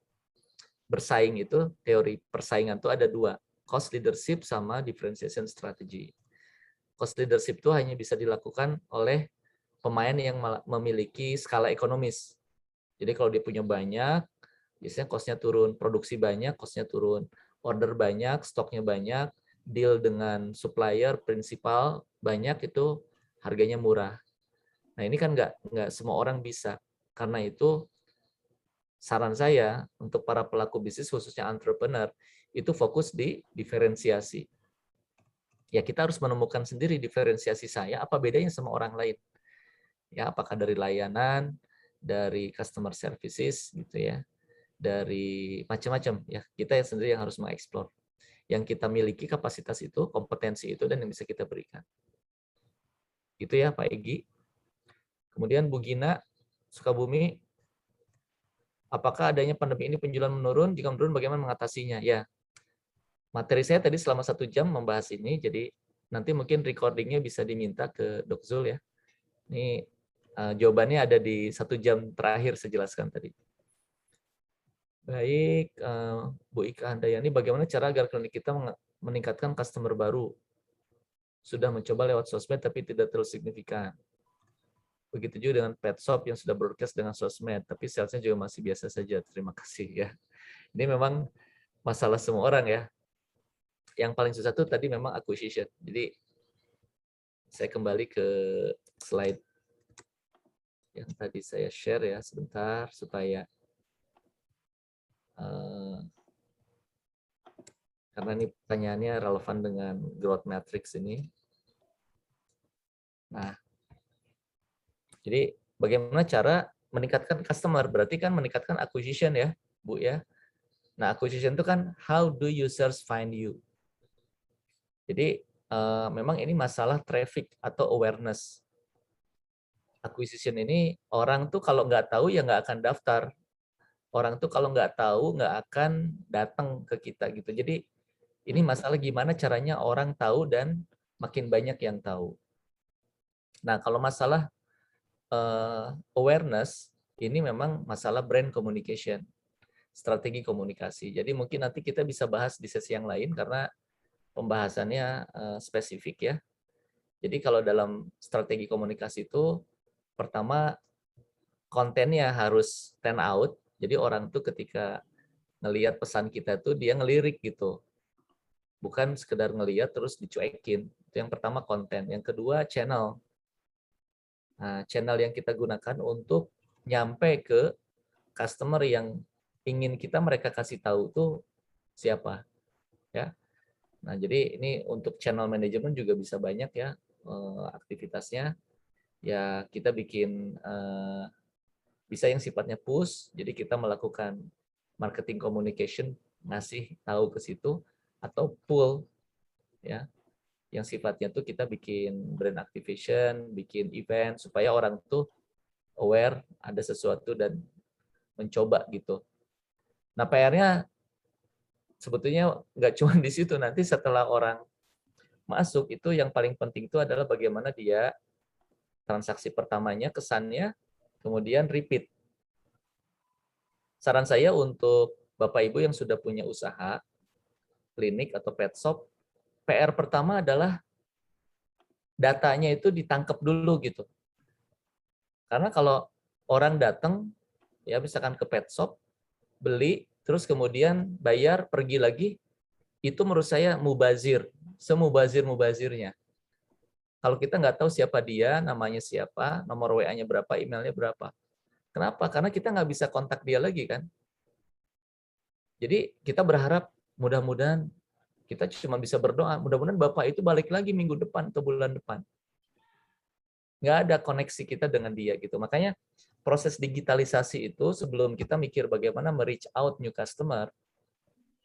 bersaing itu, teori persaingan itu ada dua, cost leadership sama differentiation strategy. Cost leadership itu hanya bisa dilakukan oleh pemain yang memiliki skala ekonomis. Jadi kalau dia punya banyak, biasanya cost-nya turun, produksi banyak, cost-nya turun, order banyak, stoknya banyak, deal dengan supplier, prinsipal banyak, itu harganya murah. Nah ini kan nggak semua orang bisa. Karena itu saran saya untuk para pelaku bisnis khususnya entrepreneur itu fokus di diferensiasi. Ya kita harus menemukan sendiri diferensiasi saya apa bedanya sama orang lain. Ya apakah dari layanan, dari customer services gitu ya, dari macam-macam ya. Kita yang sendiri yang harus mengeksplor. Yang kita miliki kapasitas itu, kompetensi itu dan yang bisa kita berikan. Itu ya Pak Egi. Kemudian Bu Gina Sukabumi, apakah adanya pandemi ini penjualan menurun? Jika menurun, bagaimana mengatasinya? Ya, materi saya tadi selama 1 jam membahas ini, jadi nanti mungkin recordingnya bisa diminta ke Dok Zul ya. Ini jawabannya ada di 1 jam terakhir saya jelaskan tadi. Baik, Bu Ika Handayani, bagaimana cara agar klinik kita meningkatkan customer baru? Sudah mencoba lewat sosmed tapi tidak terlalu signifikan. Begitu juga dengan pet shop yang sudah broadcast dengan sosmed, tapi salesnya juga masih biasa saja. Terima kasih ya. Ini memang masalah semua orang ya. Yang paling susah tuh tadi memang acquisition. Jadi saya kembali ke slide yang tadi saya share ya sebentar supaya karena ini pertanyaannya relevan dengan growth matrix ini. Nah, jadi bagaimana cara meningkatkan customer? Berarti kan meningkatkan acquisition ya, Bu ya. Nah, acquisition itu kan how do users find you? Jadi memang ini masalah traffic atau awareness. Acquisition ini orang tuh kalau nggak tahu ya nggak akan daftar. Orang tuh kalau nggak tahu nggak akan datang ke kita gitu. Jadi ini masalah gimana caranya orang tahu dan makin banyak yang tahu. Nah, kalau masalah awareness, ini memang masalah brand communication, strategi komunikasi. Jadi mungkin nanti kita bisa bahas di sesi yang lain karena pembahasannya spesifik ya. Jadi kalau dalam strategi komunikasi itu, pertama kontennya harus stand out. Jadi orang tuh ketika ngelihat pesan kita tuh dia ngelirik gitu. Bukan sekedar ngelihat terus dicuekin. Itu yang pertama konten. Yang kedua channel. Nah, channel yang kita gunakan untuk nyampe ke customer yang ingin mereka kasih tahu tuh siapa, ya. Nah, jadi ini untuk channel management juga bisa banyak ya aktivitasnya. Ya, kita bikin bisa yang sifatnya push, jadi kita melakukan marketing communication, ngasih tahu ke situ, atau pull, ya, yang sifatnya tuh kita bikin brand activation, bikin event supaya orang tuh aware ada sesuatu dan mencoba gitu. Nah, PR-nya sebetulnya nggak cuma di situ, nanti setelah orang masuk itu yang paling penting itu adalah bagaimana dia transaksi pertamanya, kesannya, kemudian repeat. Saran saya untuk Bapak Ibu yang sudah punya usaha, klinik atau pet shop, PR pertama adalah datanya itu ditangkap dulu gitu. Karena kalau orang datang, ya misalkan ke pet shop, beli, terus kemudian bayar, pergi lagi, itu menurut saya mubazir, semubazir-mubazirnya. Kalau kita nggak tahu siapa dia, namanya siapa, nomor WA-nya berapa, emailnya berapa. Kenapa? Karena kita nggak bisa kontak dia lagi kan. Jadi kita berharap mudah-mudahan kita cuma bisa berdoa, mudah-mudahan Bapak itu balik lagi minggu depan atau bulan depan. Nggak ada koneksi kita dengan dia gitu. Makanya proses digitalisasi itu sebelum kita mikir bagaimana me-reach out new customer,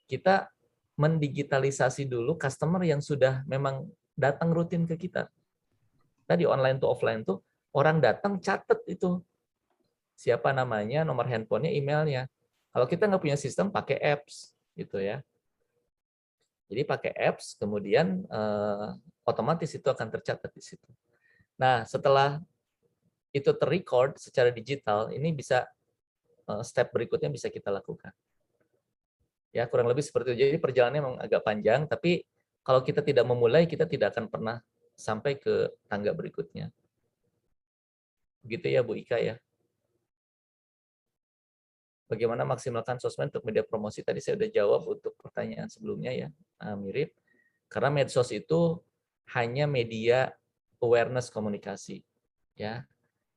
kita mendigitalisasi dulu customer yang sudah memang datang rutin ke kita. Tadi online to offline tuh orang datang catat itu siapa namanya, nomor handphonenya, emailnya. Kalau kita nggak punya sistem, pakai apps gitu ya. Jadi pakai apps, kemudian otomatis itu akan tercatat di situ. Nah, setelah itu terrecord secara digital, ini bisa step berikutnya bisa kita lakukan. Ya, kurang lebih seperti itu. Jadi perjalanannya memang agak panjang, tapi kalau kita tidak memulai, kita tidak akan pernah sampai ke tangga berikutnya. Begitu ya, Bu Ika ya. Bagaimana maksimalkan sosmed untuk media promosi? Tadi saya sudah jawab untuk pertanyaan sebelumnya ya, mirip. Karena medsos itu hanya media awareness komunikasi. Ya,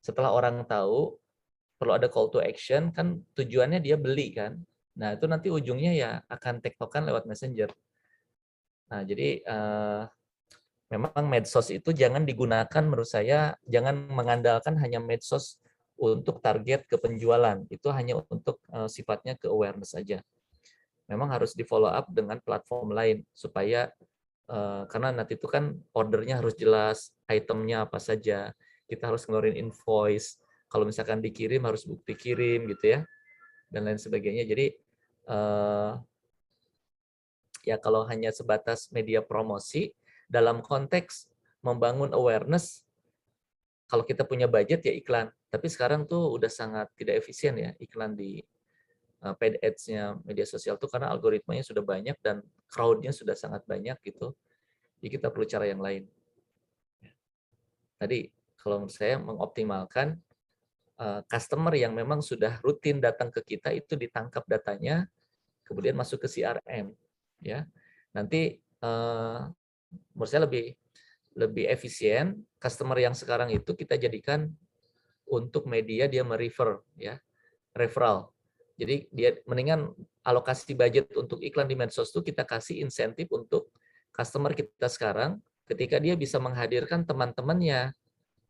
setelah orang tahu, perlu ada call to action, kan tujuannya dia beli kan. Nah, itu nanti ujungnya ya akan tektokan lewat messenger. Nah, jadi memang medsos itu jangan digunakan menurut saya, jangan mengandalkan hanya medsos untuk target ke penjualan. Itu hanya untuk sifatnya ke awareness saja. Memang harus di follow up dengan platform lain supaya karena nanti itu kan ordernya harus jelas, itemnya apa saja, kita harus ngeluarin invoice, kalau misalkan dikirim harus bukti kirim gitu ya, dan lain sebagainya. Jadi ya kalau hanya sebatas media promosi, dalam konteks membangun awareness, kalau kita punya budget ya iklan, tapi sekarang tuh udah sangat tidak efisien ya iklan di paid ads-nya media sosial tuh karena algoritmanya sudah banyak dan crowd-nya sudah sangat banyak gitu. Jadi kita perlu cara yang lain. Tadi kalau menurut saya mengoptimalkan customer yang memang sudah rutin datang ke kita itu ditangkap datanya, kemudian masuk ke CRM, ya. Nanti menurut saya lebih efisien customer yang sekarang itu kita jadikan untuk media dia merefer, ya, referral. Jadi dia mendingan alokasi budget untuk iklan di medsos itu kita kasih insentif untuk customer kita sekarang ketika dia bisa menghadirkan teman-temannya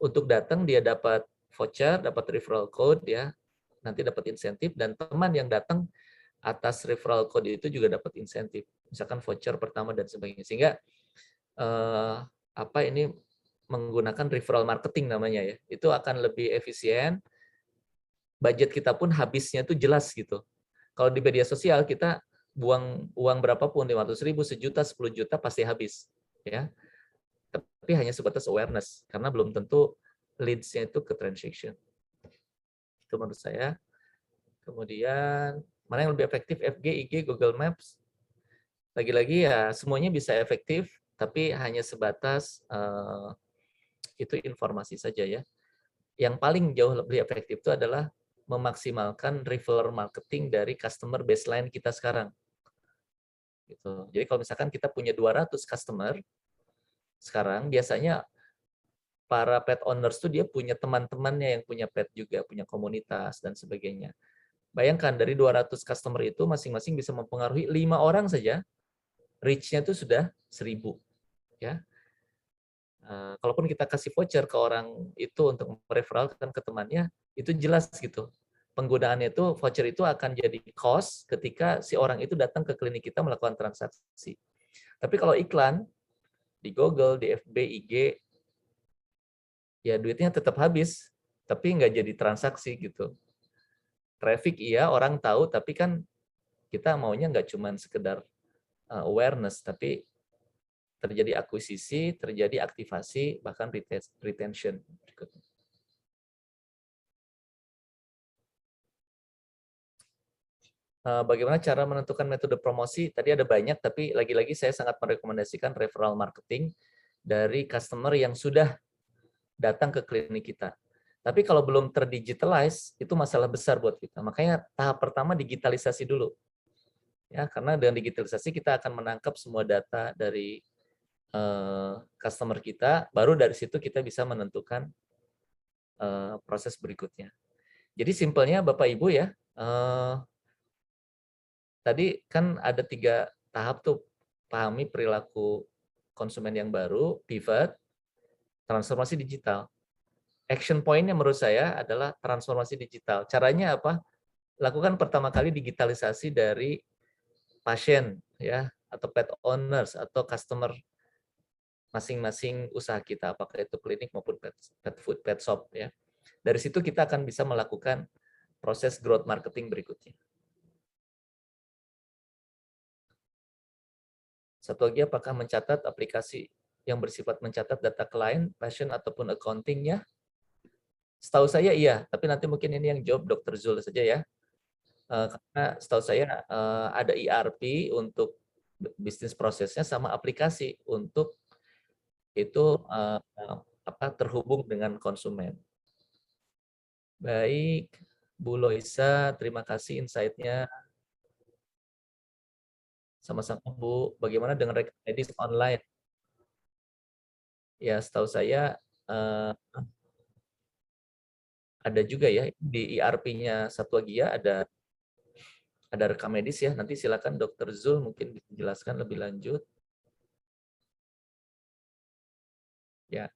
untuk datang, dia dapat voucher, dapat referral code ya, nanti dapat insentif, dan teman yang datang atas referral code itu juga dapat insentif, misalkan voucher pertama dan sebagainya. Sehingga ini menggunakan referral marketing namanya ya, itu akan lebih efisien, budget kita pun habisnya itu jelas gitu. Kalau di media sosial kita buang uang berapapun, 500.000, 1 juta, 10 juta pasti habis ya. tapi hanya sebatas awareness, karena belum tentu leads-nya itu ke transaction. Itu menurut saya. Kemudian, mana yang lebih efektif, FG, IG, Google Maps? Lagi-lagi ya, semuanya bisa efektif, tapi hanya sebatas itu informasi saja ya. Yang paling jauh lebih efektif itu adalah memaksimalkan referral marketing dari customer baseline kita sekarang. Gitu. Jadi kalau misalkan kita punya 200 customer, sekarang biasanya para pet owners tuh dia punya teman-temannya yang punya pet juga, punya komunitas dan sebagainya. Bayangkan dari 200 customer itu masing-masing bisa mempengaruhi 5 orang saja, reach-nya itu sudah 1000. Ya. Kalaupun kita kasih voucher ke orang itu untuk mereferalkan ke temannya, itu jelas gitu. Penggunaannya itu, voucher itu akan jadi cost ketika si orang itu datang ke klinik kita melakukan transaksi. Tapi kalau iklan, di Google, di FB, IG, ya duitnya tetap habis, tapi nggak jadi transaksi gitu. Traffic iya, orang tahu, tapi kan kita maunya nggak cuma sekedar awareness, tapi terjadi akuisisi, terjadi aktivasi, bahkan retention. Bagaimana cara menentukan metode promosi? Tadi ada banyak, tapi lagi-lagi saya sangat merekomendasikan referral marketing dari customer yang sudah datang ke klinik kita. Tapi kalau belum terdigitalize, itu masalah besar buat kita. Makanya tahap pertama digitalisasi dulu. Ya, karena dengan digitalisasi kita akan menangkap semua data dari customer kita, baru dari situ kita bisa menentukan proses berikutnya. Jadi simpelnya Bapak Ibu ya, tadi kan ada 3 tahap tuh, pahami perilaku konsumen yang baru, pivot, transformasi digital. Action point-nya menurut saya adalah transformasi digital. Caranya apa? Lakukan pertama kali digitalisasi dari pasien ya, atau pet owners atau customer masing-masing usaha kita, apakah itu klinik maupun pet food, pet shop ya. Dari situ kita akan bisa melakukan proses growth marketing berikutnya. Satu lagi, apakah mencatat aplikasi yang bersifat mencatat data klien, passion ataupun accounting-nya? Setahu saya iya, tapi nanti mungkin ini yang jawab Dr. Zul saja ya. Karena setahu saya ada ERP untuk bisnis prosesnya sama aplikasi untuk itu terhubung dengan konsumen. Baik, Bu Loisa, terima kasih insight-nya. Sama-sama Bu, bagaimana dengan rekam medis online? Ya, setahu saya ada juga ya di ERP-nya Satwagia ada rekam medis ya. Nanti silakan Dr. Zul mungkin dijelaskan lebih lanjut. Ya.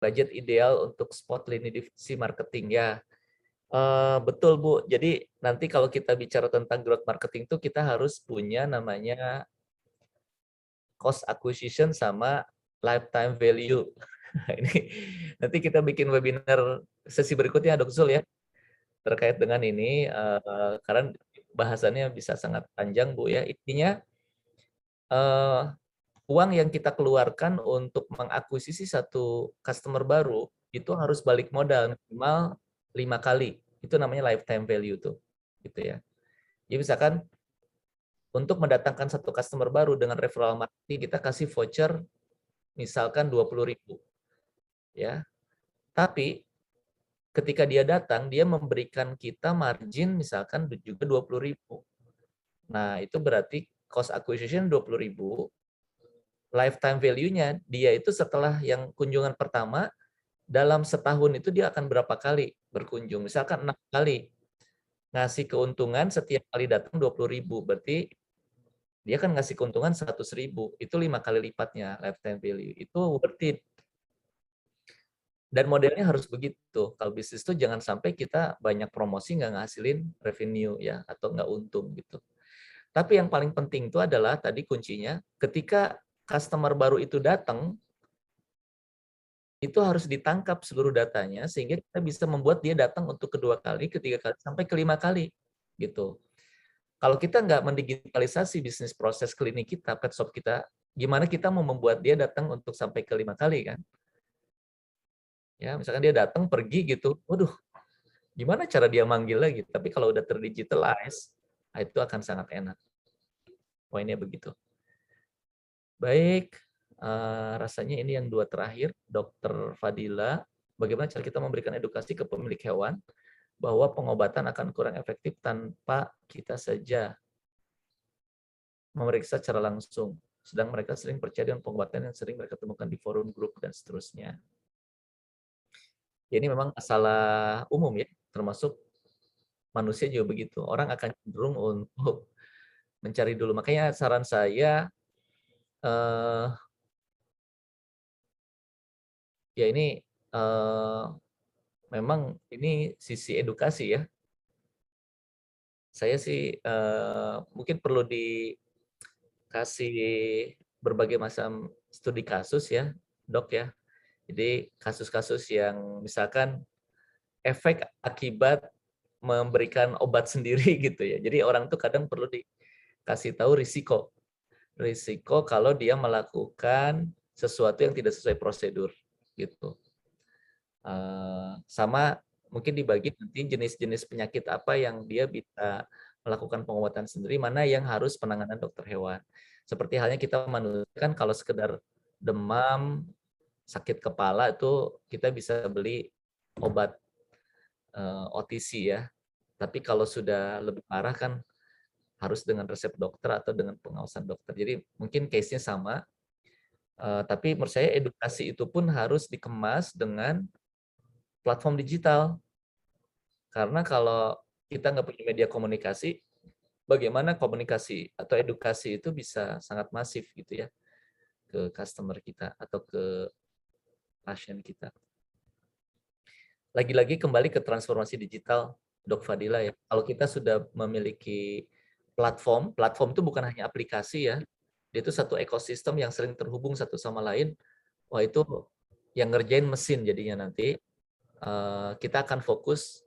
Budget ideal untuk spot lini divisi marketing ya. Betul Bu. Jadi nanti kalau kita bicara tentang growth marketing itu kita harus punya namanya cost acquisition sama lifetime value. Ini nanti kita bikin webinar sesi berikutnya Dr. Zul ya terkait dengan ini karena bahasannya bisa sangat panjang Bu ya. Intinya uang yang kita keluarkan untuk mengakuisisi satu customer baru itu harus balik modal minimal 5 kali. Itu namanya lifetime value tuh. Gitu ya. Jadi misalkan untuk mendatangkan satu customer baru dengan referral marketing kita kasih voucher misalkan 20.000. Ya. Tapi ketika dia datang dia memberikan kita margin misalkan juga 20.000. Nah, itu berarti cost acquisition 20.000. Lifetime value-nya dia itu setelah yang kunjungan pertama dalam setahun itu dia akan berapa kali berkunjung, misalkan 6 kali ngasih keuntungan setiap kali datang 20.000, berarti dia kan ngasih keuntungan 100.000, itu 5 kali lipatnya lifetime value, itu worth it. Dan modelnya harus begitu, kalau bisnis itu jangan sampai kita banyak promosi nggak ngasilin revenue ya atau nggak untung gitu. Tapi yang paling penting itu adalah tadi kuncinya ketika customer baru itu datang, itu harus ditangkap seluruh datanya sehingga kita bisa membuat dia datang untuk kedua kali, ketiga kali, sampai kelima kali. Gitu. Kalau kita nggak mendigitalisasi bisnis proses klinik kita, pet shop kita, gimana kita mau membuat dia datang untuk sampai ke 5 kali kan? Ya, misalkan dia datang pergi gitu, waduh, gimana cara dia manggil lagi? Tapi kalau udah terdigitalize, nah itu akan sangat enak. Poinnya begitu. Baik, rasanya ini yang 2 terakhir, Dokter Fadila, bagaimana cara kita memberikan edukasi ke pemilik hewan bahwa pengobatan akan kurang efektif tanpa kita saja memeriksa secara langsung. Sedang mereka sering percaya dengan pengobatan yang sering mereka temukan di forum grup dan seterusnya. Ya, ini memang masalah umum ya, termasuk manusia juga begitu. Orang akan cenderung untuk mencari dulu. Makanya saran saya, eh, ya ini memang ini sisi edukasi ya. Saya sih mungkin perlu dikasih berbagai macam studi kasus ya, Dok ya. Jadi kasus-kasus yang misalkan efek akibat memberikan obat sendiri gitu ya. Jadi orang tuh kadang perlu dikasih tahu risiko. Risiko kalau dia melakukan sesuatu yang tidak sesuai prosedur gitu. Sama mungkin dibagi nanti jenis-jenis penyakit apa yang dia bisa melakukan pengobatan sendiri, mana yang harus penanganan dokter hewan. Seperti halnya kita manusia kan kalau sekedar demam, sakit kepala itu kita bisa beli obat OTC ya. Tapi kalau sudah lebih parah kan harus dengan resep dokter atau dengan pengawasan dokter. Jadi mungkin case-nya sama, tapi menurut saya edukasi itu pun harus dikemas dengan platform digital. Karena kalau kita nggak punya media komunikasi, bagaimana komunikasi atau edukasi itu bisa sangat masif gitu ya ke customer kita atau ke pasien kita. Lagi-lagi kembali ke transformasi digital, Dok Fadila ya. Kalau kita sudah memiliki platform, platform itu bukan hanya aplikasi ya, dia itu satu ekosistem yang sering terhubung satu sama lain. Wah itu yang ngerjain mesin jadinya nanti. Kita akan fokus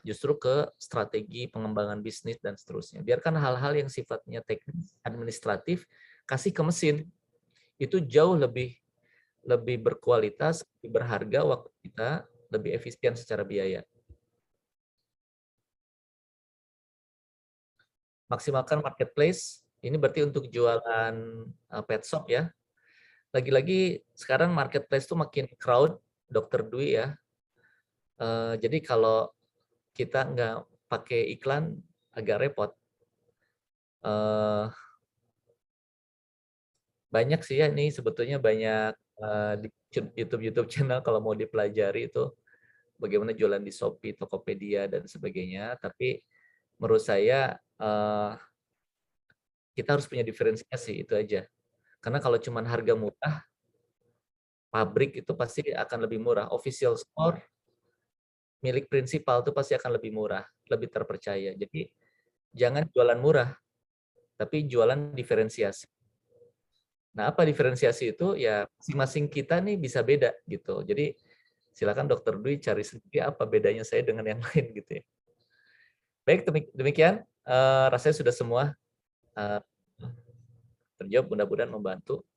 justru ke strategi pengembangan bisnis dan seterusnya. Biarkan hal-hal yang sifatnya teknis, administratif, kasih ke mesin. Itu jauh lebih berkualitas, lebih berharga waktu kita, lebih efisien secara biaya. Maksimalkan marketplace, ini berarti untuk jualan pet shop ya. Lagi-lagi sekarang marketplace itu makin crowd, Dokter Dwi ya. Jadi kalau kita nggak pakai iklan agak repot. Banyak sih ya ini sebetulnya banyak di YouTube channel kalau mau dipelajari itu bagaimana jualan di Shopee, Tokopedia dan sebagainya. Tapi menurut saya kita harus punya diferensiasi itu aja. Karena kalau cuma harga murah, pabrik itu pasti akan lebih murah. Official store milik prinsipal itu pasti akan lebih murah, lebih terpercaya. Jadi jangan jualan murah, tapi jualan diferensiasi. Nah, apa diferensiasi itu? Ya masing-masing kita nih bisa beda gitu. Jadi silakan Dokter Dwi cari sendiri apa bedanya saya dengan yang lain gitu ya. Baik, demikian rasanya sudah semua terjawab, mudah-mudahan membantu.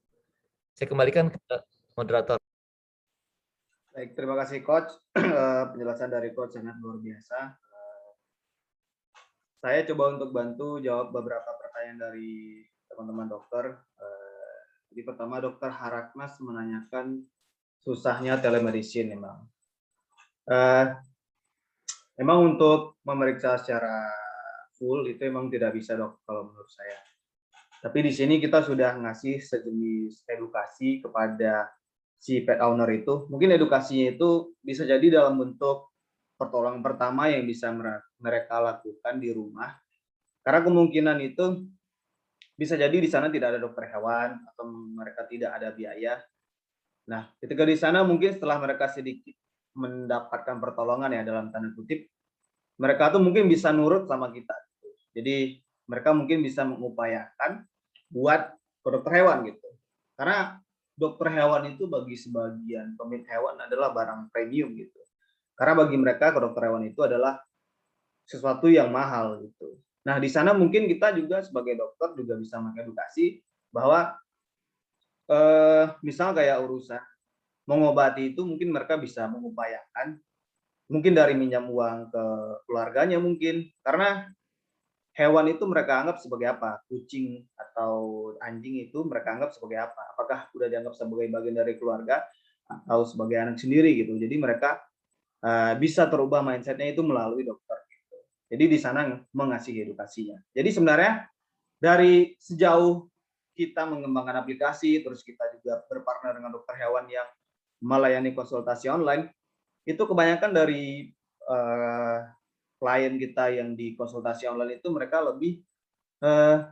Saya kembalikan ke moderator. Baik, terima kasih Coach. Penjelasan dari Coach sangat luar biasa. Saya coba untuk bantu jawab beberapa pertanyaan dari teman-teman dokter. Jadi pertama Dokter Haraknas menanyakan susahnya telemedicine memang. Memang untuk memeriksa secara full itu memang tidak bisa dok kalau menurut saya. Tapi di sini kita sudah ngasih sejenis edukasi kepada si pet owner itu. Mungkin edukasinya itu bisa jadi dalam bentuk pertolongan pertama yang bisa mereka lakukan di rumah. Karena kemungkinan itu bisa jadi di sana tidak ada dokter hewan atau mereka tidak ada biaya. Nah, ketika di sana mungkin setelah mereka sedikit mendapatkan pertolongan ya dalam tanda kutip, mereka tuh mungkin bisa nurut sama kita. Jadi mereka mungkin bisa mengupayakan buat ke dokter hewan gitu. Karena dokter hewan itu bagi sebagian pemilik hewan adalah barang premium gitu. Karena bagi mereka ke dokter hewan itu adalah sesuatu yang mahal gitu. Nah, di sana mungkin kita juga sebagai dokter juga bisa mengedukasi bahwa misal kayak urusan mengobati itu mungkin mereka bisa mengupayakan, mungkin dari minjam uang ke keluarganya mungkin, karena hewan itu mereka anggap sebagai apa? Kucing atau anjing itu mereka anggap sebagai apa? Apakah sudah dianggap sebagai bagian dari keluarga atau sebagai anak sendiri gitu. Jadi mereka bisa terubah mindsetnya itu melalui dokter. Gitu. Jadi di sana mengasih edukasinya. Jadi sebenarnya dari sejauh kita mengembangkan aplikasi, terus kita juga berpartner dengan dokter hewan yang melayani konsultasi online, itu kebanyakan dari klien kita yang di konsultasi online itu mereka lebih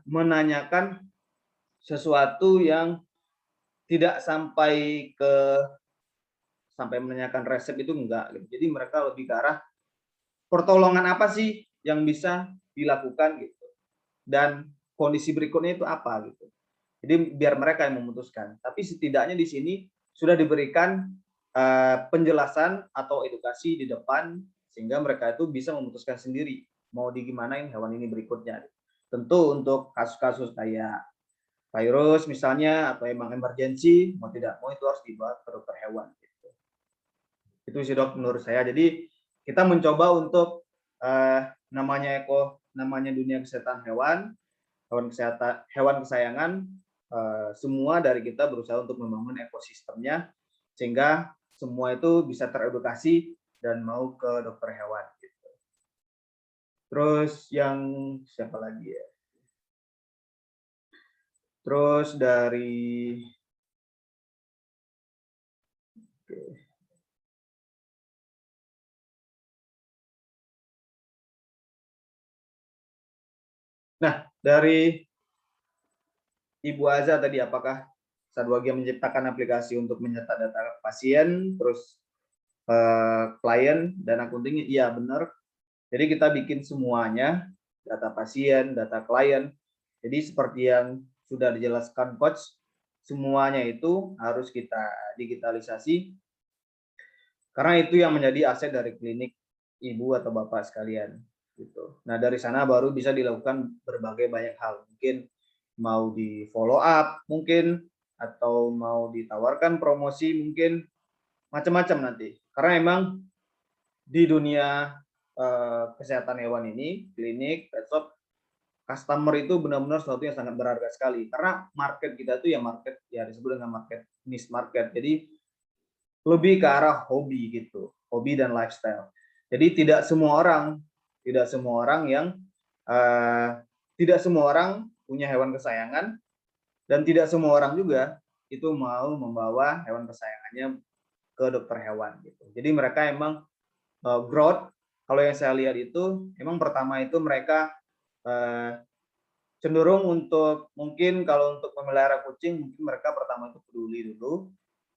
menanyakan sesuatu yang tidak sampai menanyakan resep itu enggak. Gitu. Jadi mereka lebih ke arah pertolongan apa sih yang bisa dilakukan gitu. Dan kondisi berikutnya itu apa gitu. Jadi biar mereka yang memutuskan. Tapi setidaknya di sini sudah diberikan penjelasan atau edukasi di depan sehingga mereka itu bisa memutuskan sendiri mau digimanain hewan ini berikutnya. Tentu untuk kasus-kasus kayak virus misalnya atau emang emergensi mau tidak mau itu harus dibawa ke dokter hewan. Gitu. Itu sih dok menurut saya. Jadi kita mencoba untuk namanya dunia kesehatan hewan hewan kesayangan, semua dari kita berusaha untuk membangun ekosistemnya sehingga semua itu bisa teredukasi dan mau ke dokter hewan. Gitu. Terus yang siapa lagi ya? Terus dari Nah, dari Ibu Aza tadi, apakah Sadwagi menciptakan aplikasi untuk mencetak data pasien, terus klien, dan akuntingnya? Iya, benar. Jadi kita bikin semuanya, data pasien, data klien. Jadi seperti yang sudah dijelaskan Coach, semuanya itu harus kita digitalisasi, karena itu yang menjadi aset dari klinik Ibu atau Bapak sekalian. Gitu. Nah, dari sana baru bisa dilakukan berbagai banyak hal. Mungkin mau di follow up, mungkin, atau mau ditawarkan promosi, mungkin, macam-macam nanti. Karena emang di dunia kesehatan hewan ini, klinik, pet shop, customer itu benar-benar sesuatu yang sangat berharga sekali. Karena market kita itu ya market, ya disebut dengan market, niche market. Jadi lebih ke arah hobi gitu, hobi dan lifestyle. Jadi tidak semua orang yang tidak semua orang punya hewan kesayangan dan tidak semua orang juga itu mau membawa hewan kesayangannya ke dokter hewan gitu. Jadi mereka emang growth, kalau yang saya lihat itu emang pertama itu mereka cenderung untuk mungkin kalau untuk memelihara kucing mungkin mereka pertama itu peduli dulu,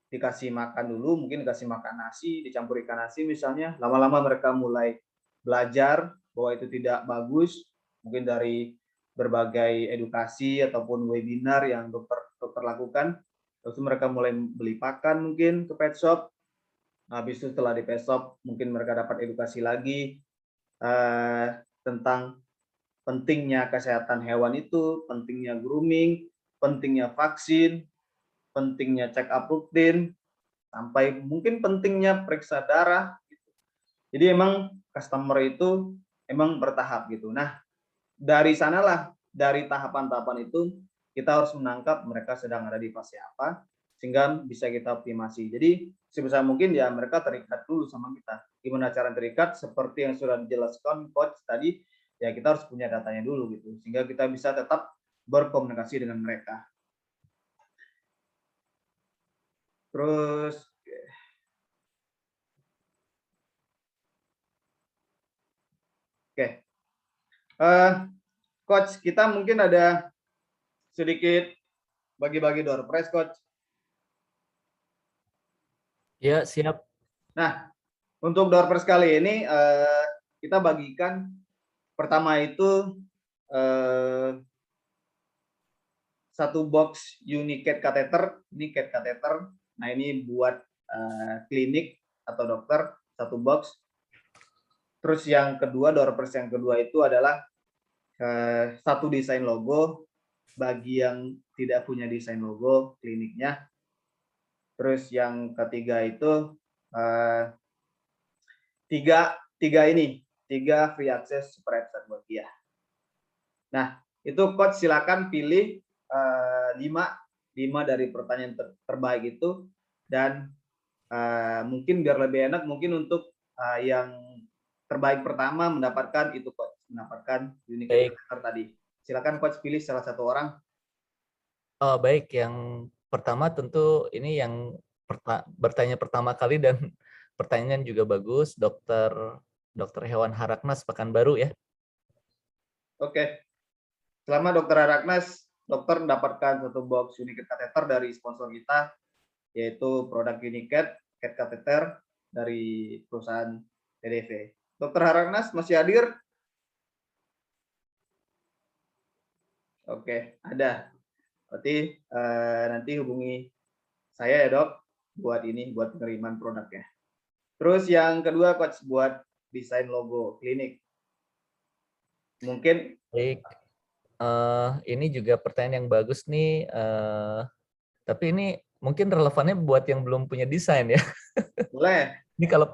dikasih makan dulu, mungkin dikasih makan nasi, dicampur ikan nasi misalnya, lama-lama mereka mulai belajar bahwa itu tidak bagus, mungkin dari berbagai edukasi ataupun webinar yang dokter lakukan, terus mereka mulai beli pakan mungkin ke pet shop, habis itu setelah di pet shop mungkin mereka dapat edukasi lagi tentang pentingnya kesehatan hewan itu, pentingnya grooming, pentingnya vaksin, pentingnya check up rutin, sampai mungkin pentingnya periksa darah. Gitu. Jadi emang customer itu emang bertahap gitu. Nah, dari sanalah, dari tahapan-tahapan itu kita harus menangkap mereka sedang ada di fase apa, sehingga bisa kita optimasi. Jadi sebisa mungkin ya mereka terikat dulu sama kita. Gimana cara terikat? Seperti yang sudah dijelaskan Coach tadi, ya kita harus punya datanya dulu gitu, sehingga kita bisa tetap berkomunikasi dengan mereka. Terus oke. Coach, kita mungkin ada sedikit bagi-bagi door prize, Coach. Ya, siap. Nah, untuk door prize kali ini kita bagikan pertama itu satu box Unicat catheter, ini cat catheter. Nah, ini buat klinik atau dokter, satu box. Terus yang kedua, door prize yang kedua itu adalah satu desain logo bagi yang tidak punya desain logo kliniknya. Terus yang ketiga itu tiga free access super website buat dia. Nah, itu coach silakan pilih 5 dari pertanyaan terbaik itu, dan mungkin biar lebih enak, mungkin untuk yang terbaik pertama mendapatkan itu coach, mendapatkan unique catheter tadi. Silakan coach pilih salah satu orang. Oh, baik, yang pertama tentu ini yang bertanya pertama kali dan pertanyaan juga bagus, Dokter Hewan Haraknas Pekanbaru ya. Oke. Selama Dokter Haraknas, dokter mendapatkan satu box unique catheter dari sponsor kita, yaitu produk Unicat Cat Catheter dari perusahaan TDV. Dokter Haraknas masih hadir? Oke, ada. Berarti nanti hubungi saya ya dok, buat pengiriman produknya. Terus yang kedua coach, buat desain logo klinik. Mungkin. Baik, ini juga pertanyaan yang bagus nih. Tapi ini mungkin relevannya buat yang belum punya desain ya. Boleh. Ini kalau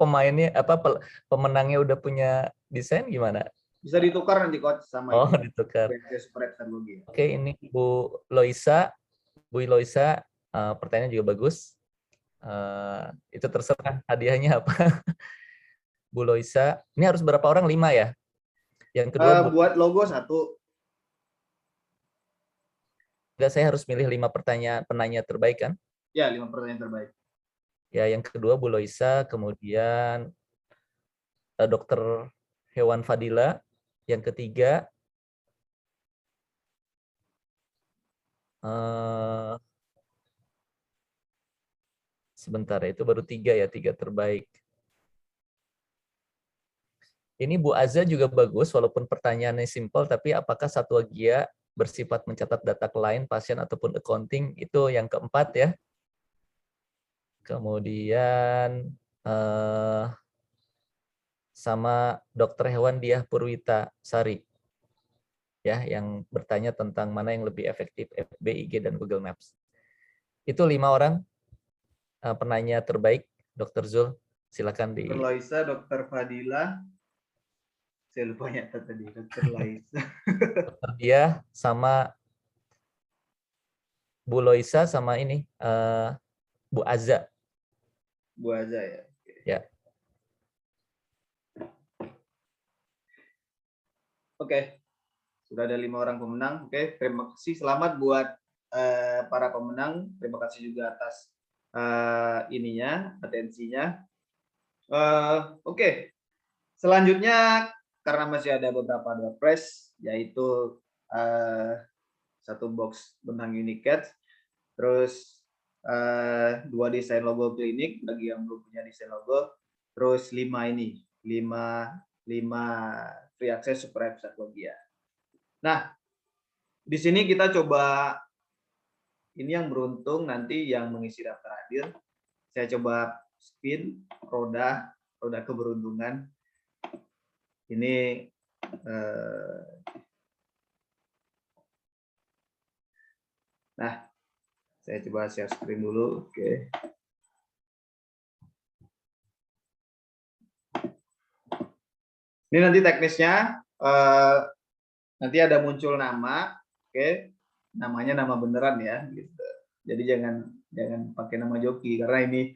pemenangnya udah punya desain gimana? Bisa ditukar nanti coach sama Oh, ini. ditukar. Teknologi. Oke, ini Bu Loisa. Pertanyaan juga bagus. Itu terserah hadiahnya apa. Bu Loisa, ini harus berapa orang? 5 ya? Yang kedua, buat logo 1. Enggak, saya harus milih 5 penanya terbaik kan? Ya, 5 pertanyaan terbaik. Ya, yang kedua Bu Loisa, kemudian Dokter Hewan Fadila, yang ketiga sebentar, itu baru 3 ya, 3 terbaik. Ini Bu Azza juga bagus, walaupun pertanyaannya simpel, tapi apakah Satwa Gia bersifat mencatat data klien, pasien, ataupun accounting? Itu yang keempat ya. Kemudian sama Dokter Hewan Diah Purwita Sari, ya, yang bertanya tentang mana yang lebih efektif, FB, IG, dan Google Maps. Itu 5 orang penanya terbaik, Dokter Zul. Silakan di. Dokter Loisa, Dokter Fadila, saya lupa ya tadi, Dokter Loisa. Dokter Diah sama Bu Loisa sama ini Bu Azza. Bu Azza ya. Ya. Oke, sudah ada 5 orang pemenang. Oke, terima kasih. Selamat buat para pemenang. Terima kasih juga atas atensinya. Oke, selanjutnya karena masih ada beberapa door prize, yaitu 1 box benang Unicat, terus 2 desain logo klinik bagi yang belum punya desain logo, terus 5 free access super app Satwa Gia. Nah, di sini kita coba, ini yang beruntung nanti yang mengisi daftar hadir, saya coba spin roda keberuntungan. Ini nah, saya coba share screen dulu. Oke. Ini nanti teknisnya nanti ada muncul nama, oke, namanya nama beneran ya, gitu. Jadi jangan pakai nama joki karena ini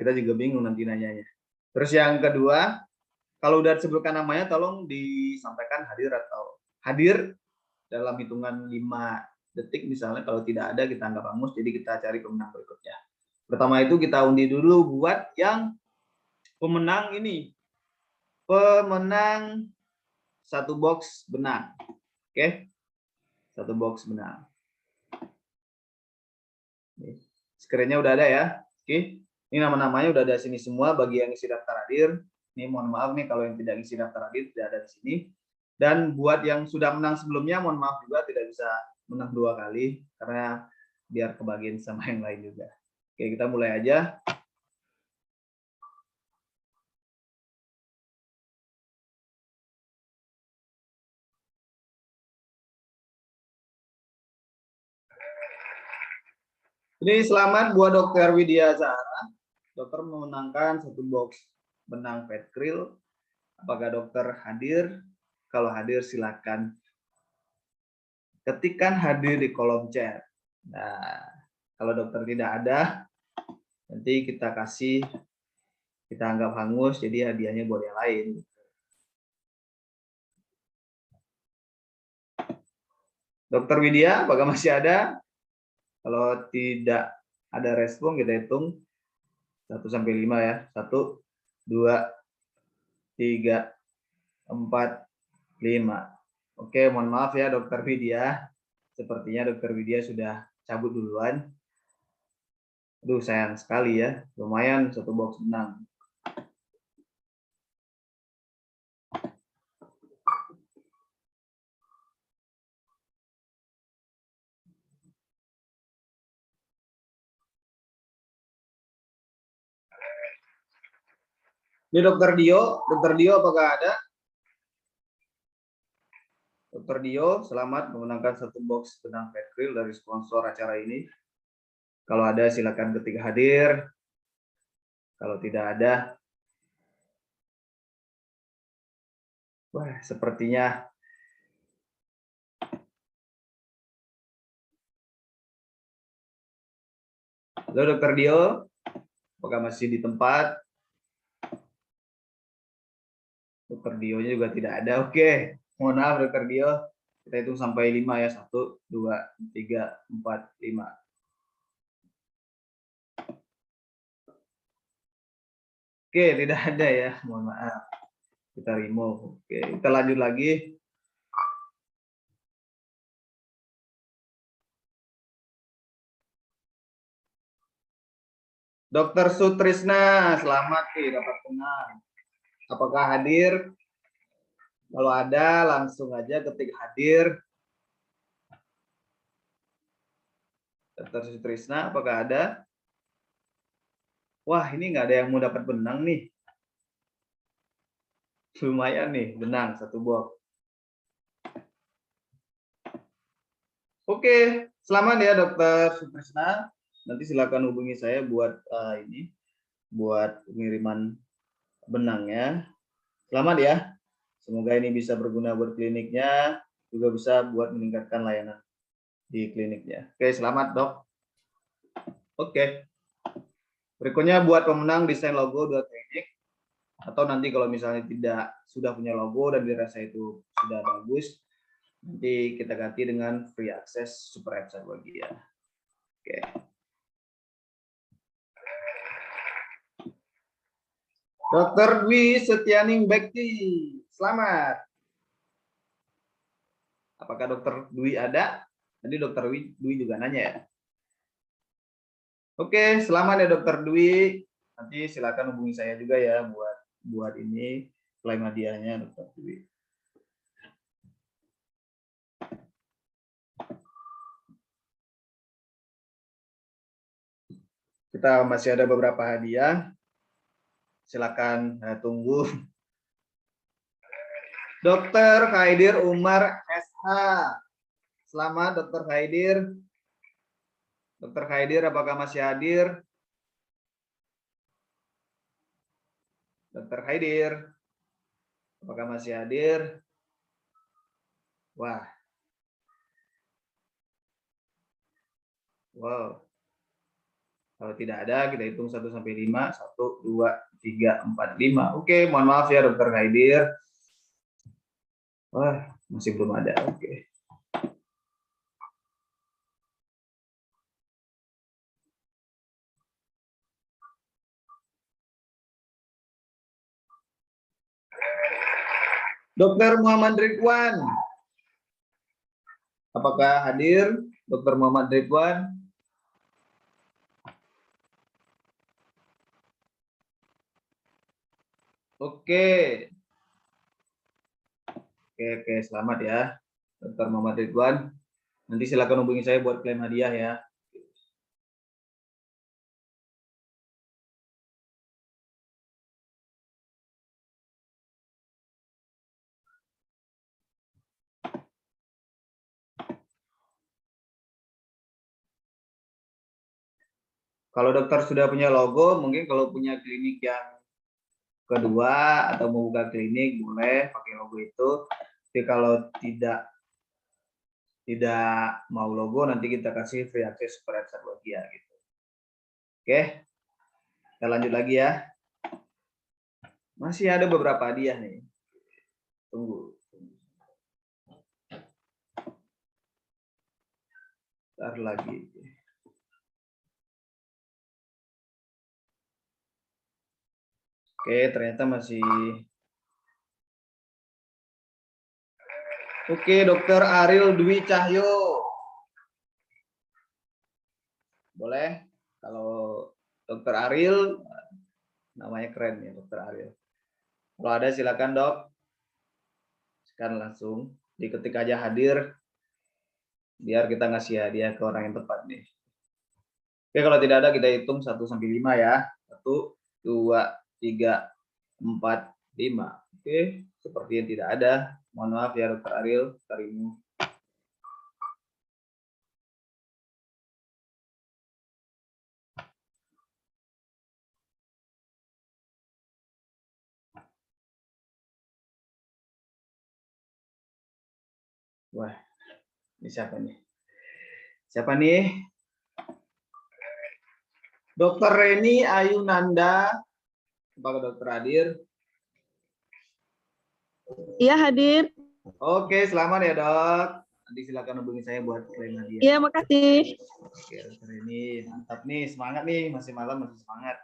kita juga bingung nanti nanyanya. Terus yang kedua, kalau udah disebutkan namanya, tolong disampaikan hadir atau hadir dalam hitungan 5 detik misalnya. Kalau tidak ada, kita anggap hangus, jadi kita cari pemenang berikutnya. Pertama itu kita undi dulu buat yang pemenang ini. Pemenang 1 box benang. Oke. 1 box benang. Screen-nya udah ada ya. Oke. Ini nama-namanya udah ada sini semua bagi yang isi daftar hadir. Ini mohon maaf nih kalau yang tidak isi daftar hadir tidak ada di sini. Dan buat yang sudah menang sebelumnya, mohon maaf juga tidak bisa menang 2 kali karena biar kebagian sama yang lain juga. Oke, kita mulai aja. Ini selamat buat Dokter Widya Zahra. Dokter memenangkan satu box benang Petkrill. Apakah dokter hadir? Kalau hadir silakan ketikkan hadir di kolom chat. Nah, kalau dokter tidak ada, nanti kita anggap hangus, jadi hadiahnya buat yang lain. Dokter Widya, apakah masih ada? Kalau tidak ada respon, kita hitung 1 sampai 5 ya. 1, 2, 3, 4, 5. Oke, mohon maaf ya Dokter Widya. Sepertinya Dokter Widya sudah cabut duluan. Aduh, sayang sekali ya. Lumayan satu box benang. Ini Dokter Dio apakah ada? Dokter Dio, selamat memenangkan satu box benang Petkrill dari sponsor acara ini. Kalau ada silakan ketik hadir. Kalau tidak ada, wah sepertinya halo Dokter Dio, apakah masih di tempat? Dokter Dio-nya juga tidak ada. Oke, mohon maaf Dokter Dio. Kita hitung sampai 5 ya. 1, 2, 3, 4, 5. Oke, tidak ada ya. Mohon maaf. Kita remove. Oke, kita lanjut lagi. Dokter Sutrisna, selamat nih dapat benang. Apakah hadir? Kalau ada, langsung aja ketik hadir. Dokter Sutrisna, apakah ada? Wah, ini nggak ada yang mau dapat benang nih. Lumayan nih, benang satu box. Oke, selamat ya Dokter Sutrisna. Nanti silakan hubungi saya buat buat pengiriman benangnya. Selamat ya. Semoga ini bisa berguna buat kliniknya, juga bisa buat meningkatkan layanan di kliniknya. Oke, selamat dok. Oke. Berikutnya buat pemenang desain logo 2 klinik. Atau nanti kalau misalnya tidak sudah punya logo dan dirasa itu sudah bagus, nanti kita ganti dengan free access super app bagi ya. Oke. Dokter Dwi Setianing Bekti, selamat. Apakah Dokter Dwi ada? Tadi Dokter Dwi juga nanya ya. Oke, selamat ya Dokter Dwi. Nanti silakan hubungi saya juga ya buat ini klaim hadiahnya Dokter Dwi. Kita masih ada beberapa hadiah. Silakan tunggu. Dokter Khaidir Umar SH. Selamat Dokter Khaidir. Dokter Khaidir apakah masih hadir? Dokter Khaidir. Apakah masih hadir? Wah. Wow. Kalau tidak ada, kita hitung 1 sampai 5. 1, 2, 3, 4, 5. Oke, mohon maaf ya Dokter Khaidir. Wah, masih belum ada. Oke. Dokter Muhammad Ridwan. Apakah hadir Dokter Muhammad Ridwan? Oke. Oke, selamat ya Dokter Muhammad Ridwan. Nanti silakan hubungi saya buat klaim hadiah ya. Kalau dokter sudah punya logo, mungkin kalau punya klinik yang kedua atau mau buka klinik boleh pakai logo itu. Tapi kalau tidak mau logo, nanti kita kasih free access Super App Sarwagia gitu. Oke, kita lanjut lagi ya. Masih ada beberapa hadiah nih. Tunggu. Ntar lagi. Oke, ternyata masih. Oke, Dokter Ariel Dwi Cahyo. Boleh? Kalau Dokter Ariel, namanya keren ya, Dokter Ariel. Kalau ada silakan dok. Sekarang langsung diketik aja hadir, biar kita ngasih hadiah ke orang yang tepat nih. Oke, kalau tidak ada kita hitung 1 sampai 5 ya. 1, 2, 3, 4, 5. Oke, seperti yang tidak ada. Mohon maaf ya Dokter Ariel, Karimu. Wah, ini siapa nih? Siapa nih? Dokter Reni Ayunanda. Apakah dokter hadir? Iya, hadir. Oke, selamat ya dok. Nanti silakan hubungi saya buat klaim hadiah. Iya, makasih. Oke, dokter Reni, mantap nih, semangat nih, masih malam masih semangat.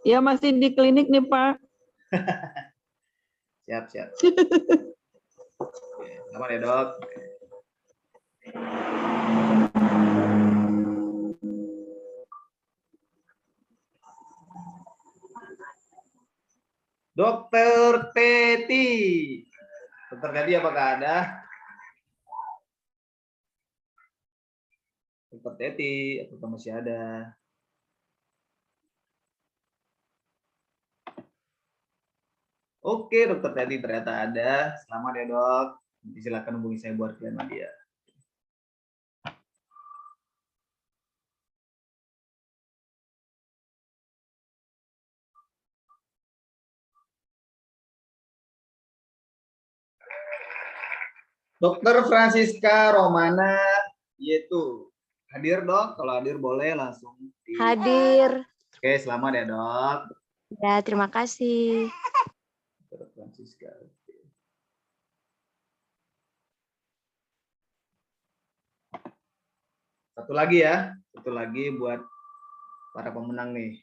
Iya, masih di klinik nih, Pak. Siap, siap. Oke, selamat ya dok. Dokter Teti. Dokter Teti apakah ada? Dokter Teti, apakah masih ada? Oke, Dokter Teti ternyata ada. Selamat ya dok. Nanti silakan hubungi saya buat klaim hadiah. Dokter Francisca Romana, yaitu hadir dok. Kalau hadir boleh langsung. Hadir. Oke, selamat ya dok. Ya, terima kasih. Dokter Francisca. Satu lagi ya, satu lagi buat para pemenang nih.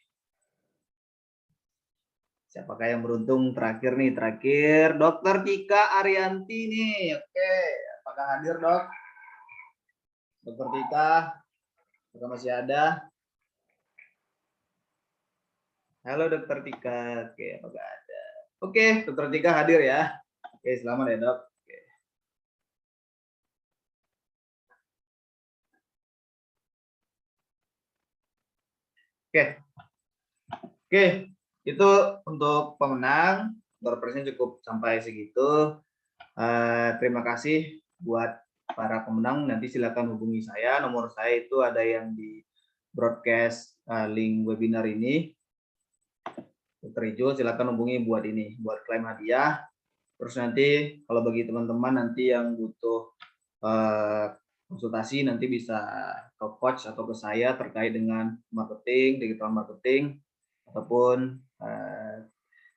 Siapakah yang beruntung terakhir nih? Terakhir, Dokter Tika Arianti nih. Oke, apakah hadir dok? Dokter Tika, apakah masih ada? Halo Dokter Tika, oke apakah ada? Oke, Dokter Tika hadir ya. Oke, selamat ya dok. Oke, oke, itu untuk pemenang. Berpresnya cukup sampai segitu. Terima kasih buat para pemenang. Nanti silakan hubungi saya. Nomor saya itu ada yang di broadcast link webinar ini. Dokter Ijo, silakan hubungi buat ini, buat klaim hadiah. Terus nanti kalau bagi teman-teman nanti yang butuh konsultasi nanti bisa ke coach atau ke saya terkait dengan marketing, digital marketing ataupun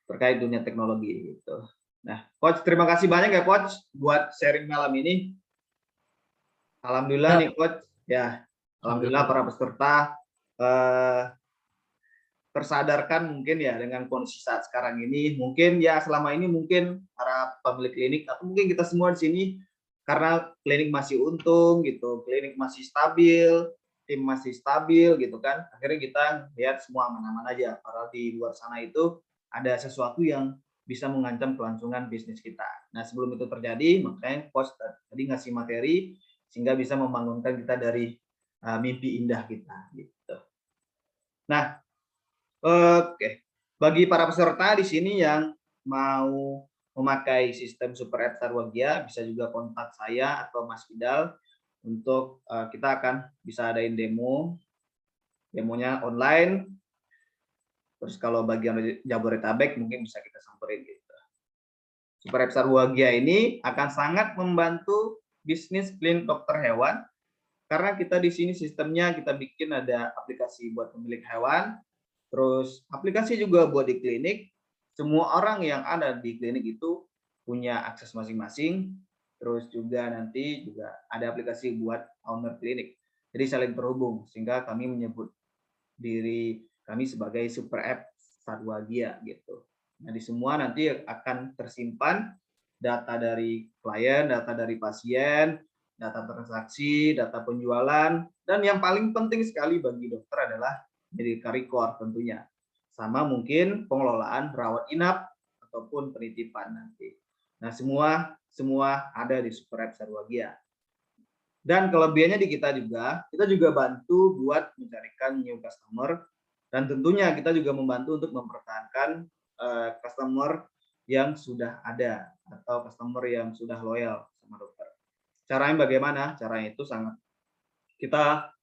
terkait dunia teknologi gitu. Nah, coach terima kasih banyak ya coach buat sharing malam ini. Alhamdulillah nih coach ya. Alhamdulillah para peserta tersadarkan mungkin ya dengan kondisi saat sekarang ini. Mungkin ya selama ini mungkin para pemilik klinik atau mungkin kita semua di sini karena klinik masih untung gitu, klinik masih stabil, tim masih stabil gitu kan. Akhirnya kita lihat semua aman-aman aja. Padahal di luar sana itu ada sesuatu yang bisa mengancam kelangsungan bisnis kita. Nah, sebelum itu terjadi, makanya coach tadi ngasih materi sehingga bisa membangunkan kita dari mimpi indah kita gitu. Nah, oke, bagi para peserta di sini yang mau memakai sistem Super App Sarwagia bisa juga kontak saya atau Mas Fidal untuk kita akan bisa adain demo demonya online. Terus kalau bagian Jabodetabek mungkin bisa kita samperin gitu. Super App Sarwagia ini akan sangat membantu bisnis klinik dokter hewan karena kita di sini sistemnya kita bikin ada aplikasi buat pemilik hewan, terus aplikasi juga buat di klinik. Semua orang yang ada di klinik itu punya akses masing-masing. Terus juga nanti juga ada aplikasi buat owner klinik. Jadi saling terhubung sehingga kami menyebut diri kami sebagai Super App Sarwagia gitu. Nah, di semua nanti akan tersimpan data dari klien, data dari pasien, data transaksi, data penjualan, dan yang paling penting sekali bagi dokter adalah medical record tentunya. Sama mungkin pengelolaan rawat inap ataupun penitipan nanti. Nah, semua ada di Super App Sarwagia. Dan kelebihannya di kita juga bantu buat mencarikan new customer, dan tentunya kita juga membantu untuk mempertahankan customer yang sudah ada atau customer yang sudah loyal sama dokter. Caranya bagaimana? Caranya itu sangat kita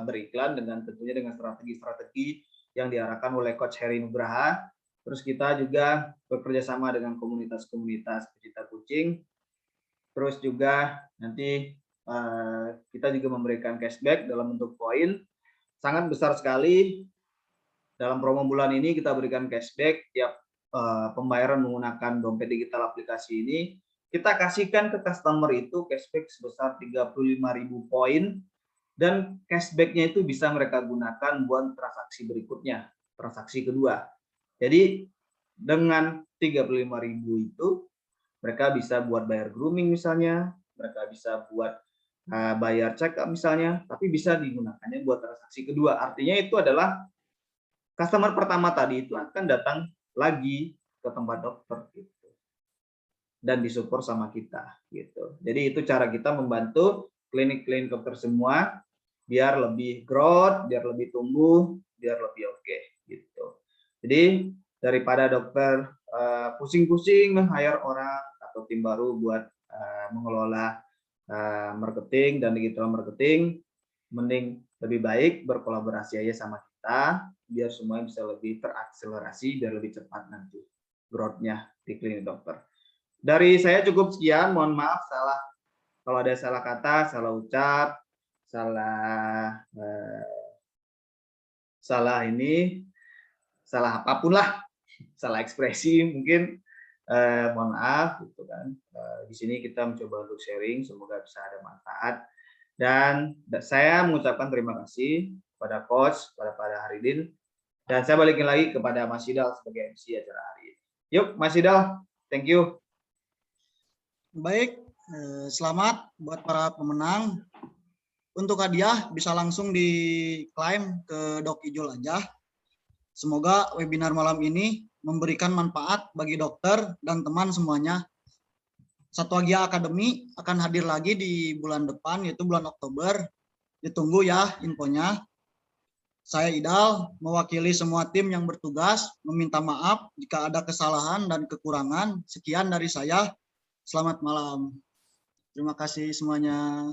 beriklan tentunya dengan strategi-strategi yang diarahkan oleh Coach Heri Nugraha. Terus kita juga bekerja sama dengan komunitas-komunitas pecinta kucing. Terus juga nanti kita juga memberikan cashback dalam bentuk poin sangat besar sekali. Dalam promo bulan ini kita berikan cashback tiap pembayaran menggunakan dompet digital aplikasi ini. Kita kasihkan ke customer itu cashback sebesar 35.000 poin, dan cashbacknya itu bisa mereka gunakan buat transaksi berikutnya, transaksi kedua. Jadi dengan 35.000 itu mereka bisa buat bayar grooming misalnya, mereka bisa buat bayar check up misalnya, tapi bisa digunakannya buat transaksi kedua. Artinya itu adalah customer pertama tadi itu akan datang lagi ke tempat dokter gitu, dan disupport sama kita gitu. Jadi itu cara kita membantu klinik-klinik dokter semua biar lebih growth, biar lebih tumbuh, biar lebih oke gitu. Jadi daripada dokter pusing-pusing nge-hire orang atau tim baru buat mengelola marketing dan digital marketing, mending lebih baik berkolaborasi aja sama kita biar semuanya bisa lebih terakselerasi dan lebih cepat nanti growth-nya di klinik dokter. Dari saya cukup sekian, mohon maaf kalau ada salah kata, salah ucap, salah apapun lah, salah ekspresi mungkin, mohon maaf gitu kan. Di sini kita mencoba untuk sharing, semoga bisa ada manfaat. Dan saya mengucapkan terima kasih kepada Coach, kepada Haridin, dan saya balikin lagi kepada Mas Idal sebagai MC acara hari ini. Yuk Mas Idal, thank you. Baik, selamat buat para pemenang. Untuk hadiah bisa langsung diklaim ke Dok Ijul aja. Semoga webinar malam ini memberikan manfaat bagi dokter dan teman semuanya. Sarwagia Academy akan hadir lagi di bulan depan, yaitu bulan Oktober. Ditunggu ya infonya. Saya Idal, mewakili semua tim yang bertugas, meminta maaf jika ada kesalahan dan kekurangan. Sekian dari saya. Selamat malam. Terima kasih semuanya.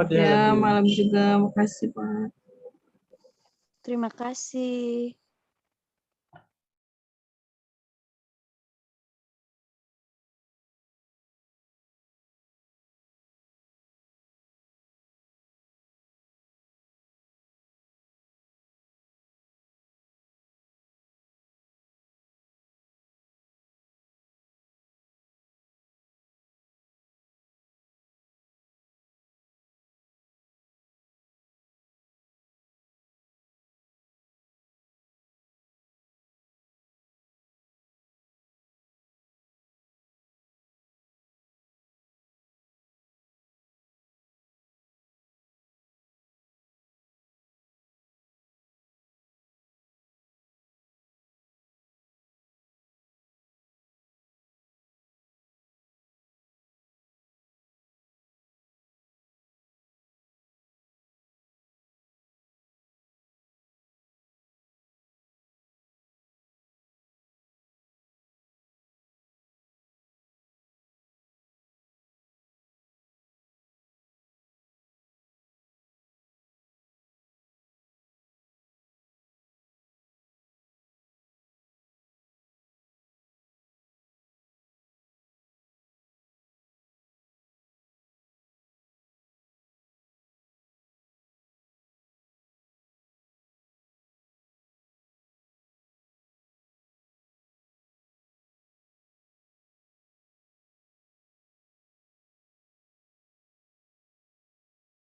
Ya, malam juga. Makasih, Pak. Terima kasih.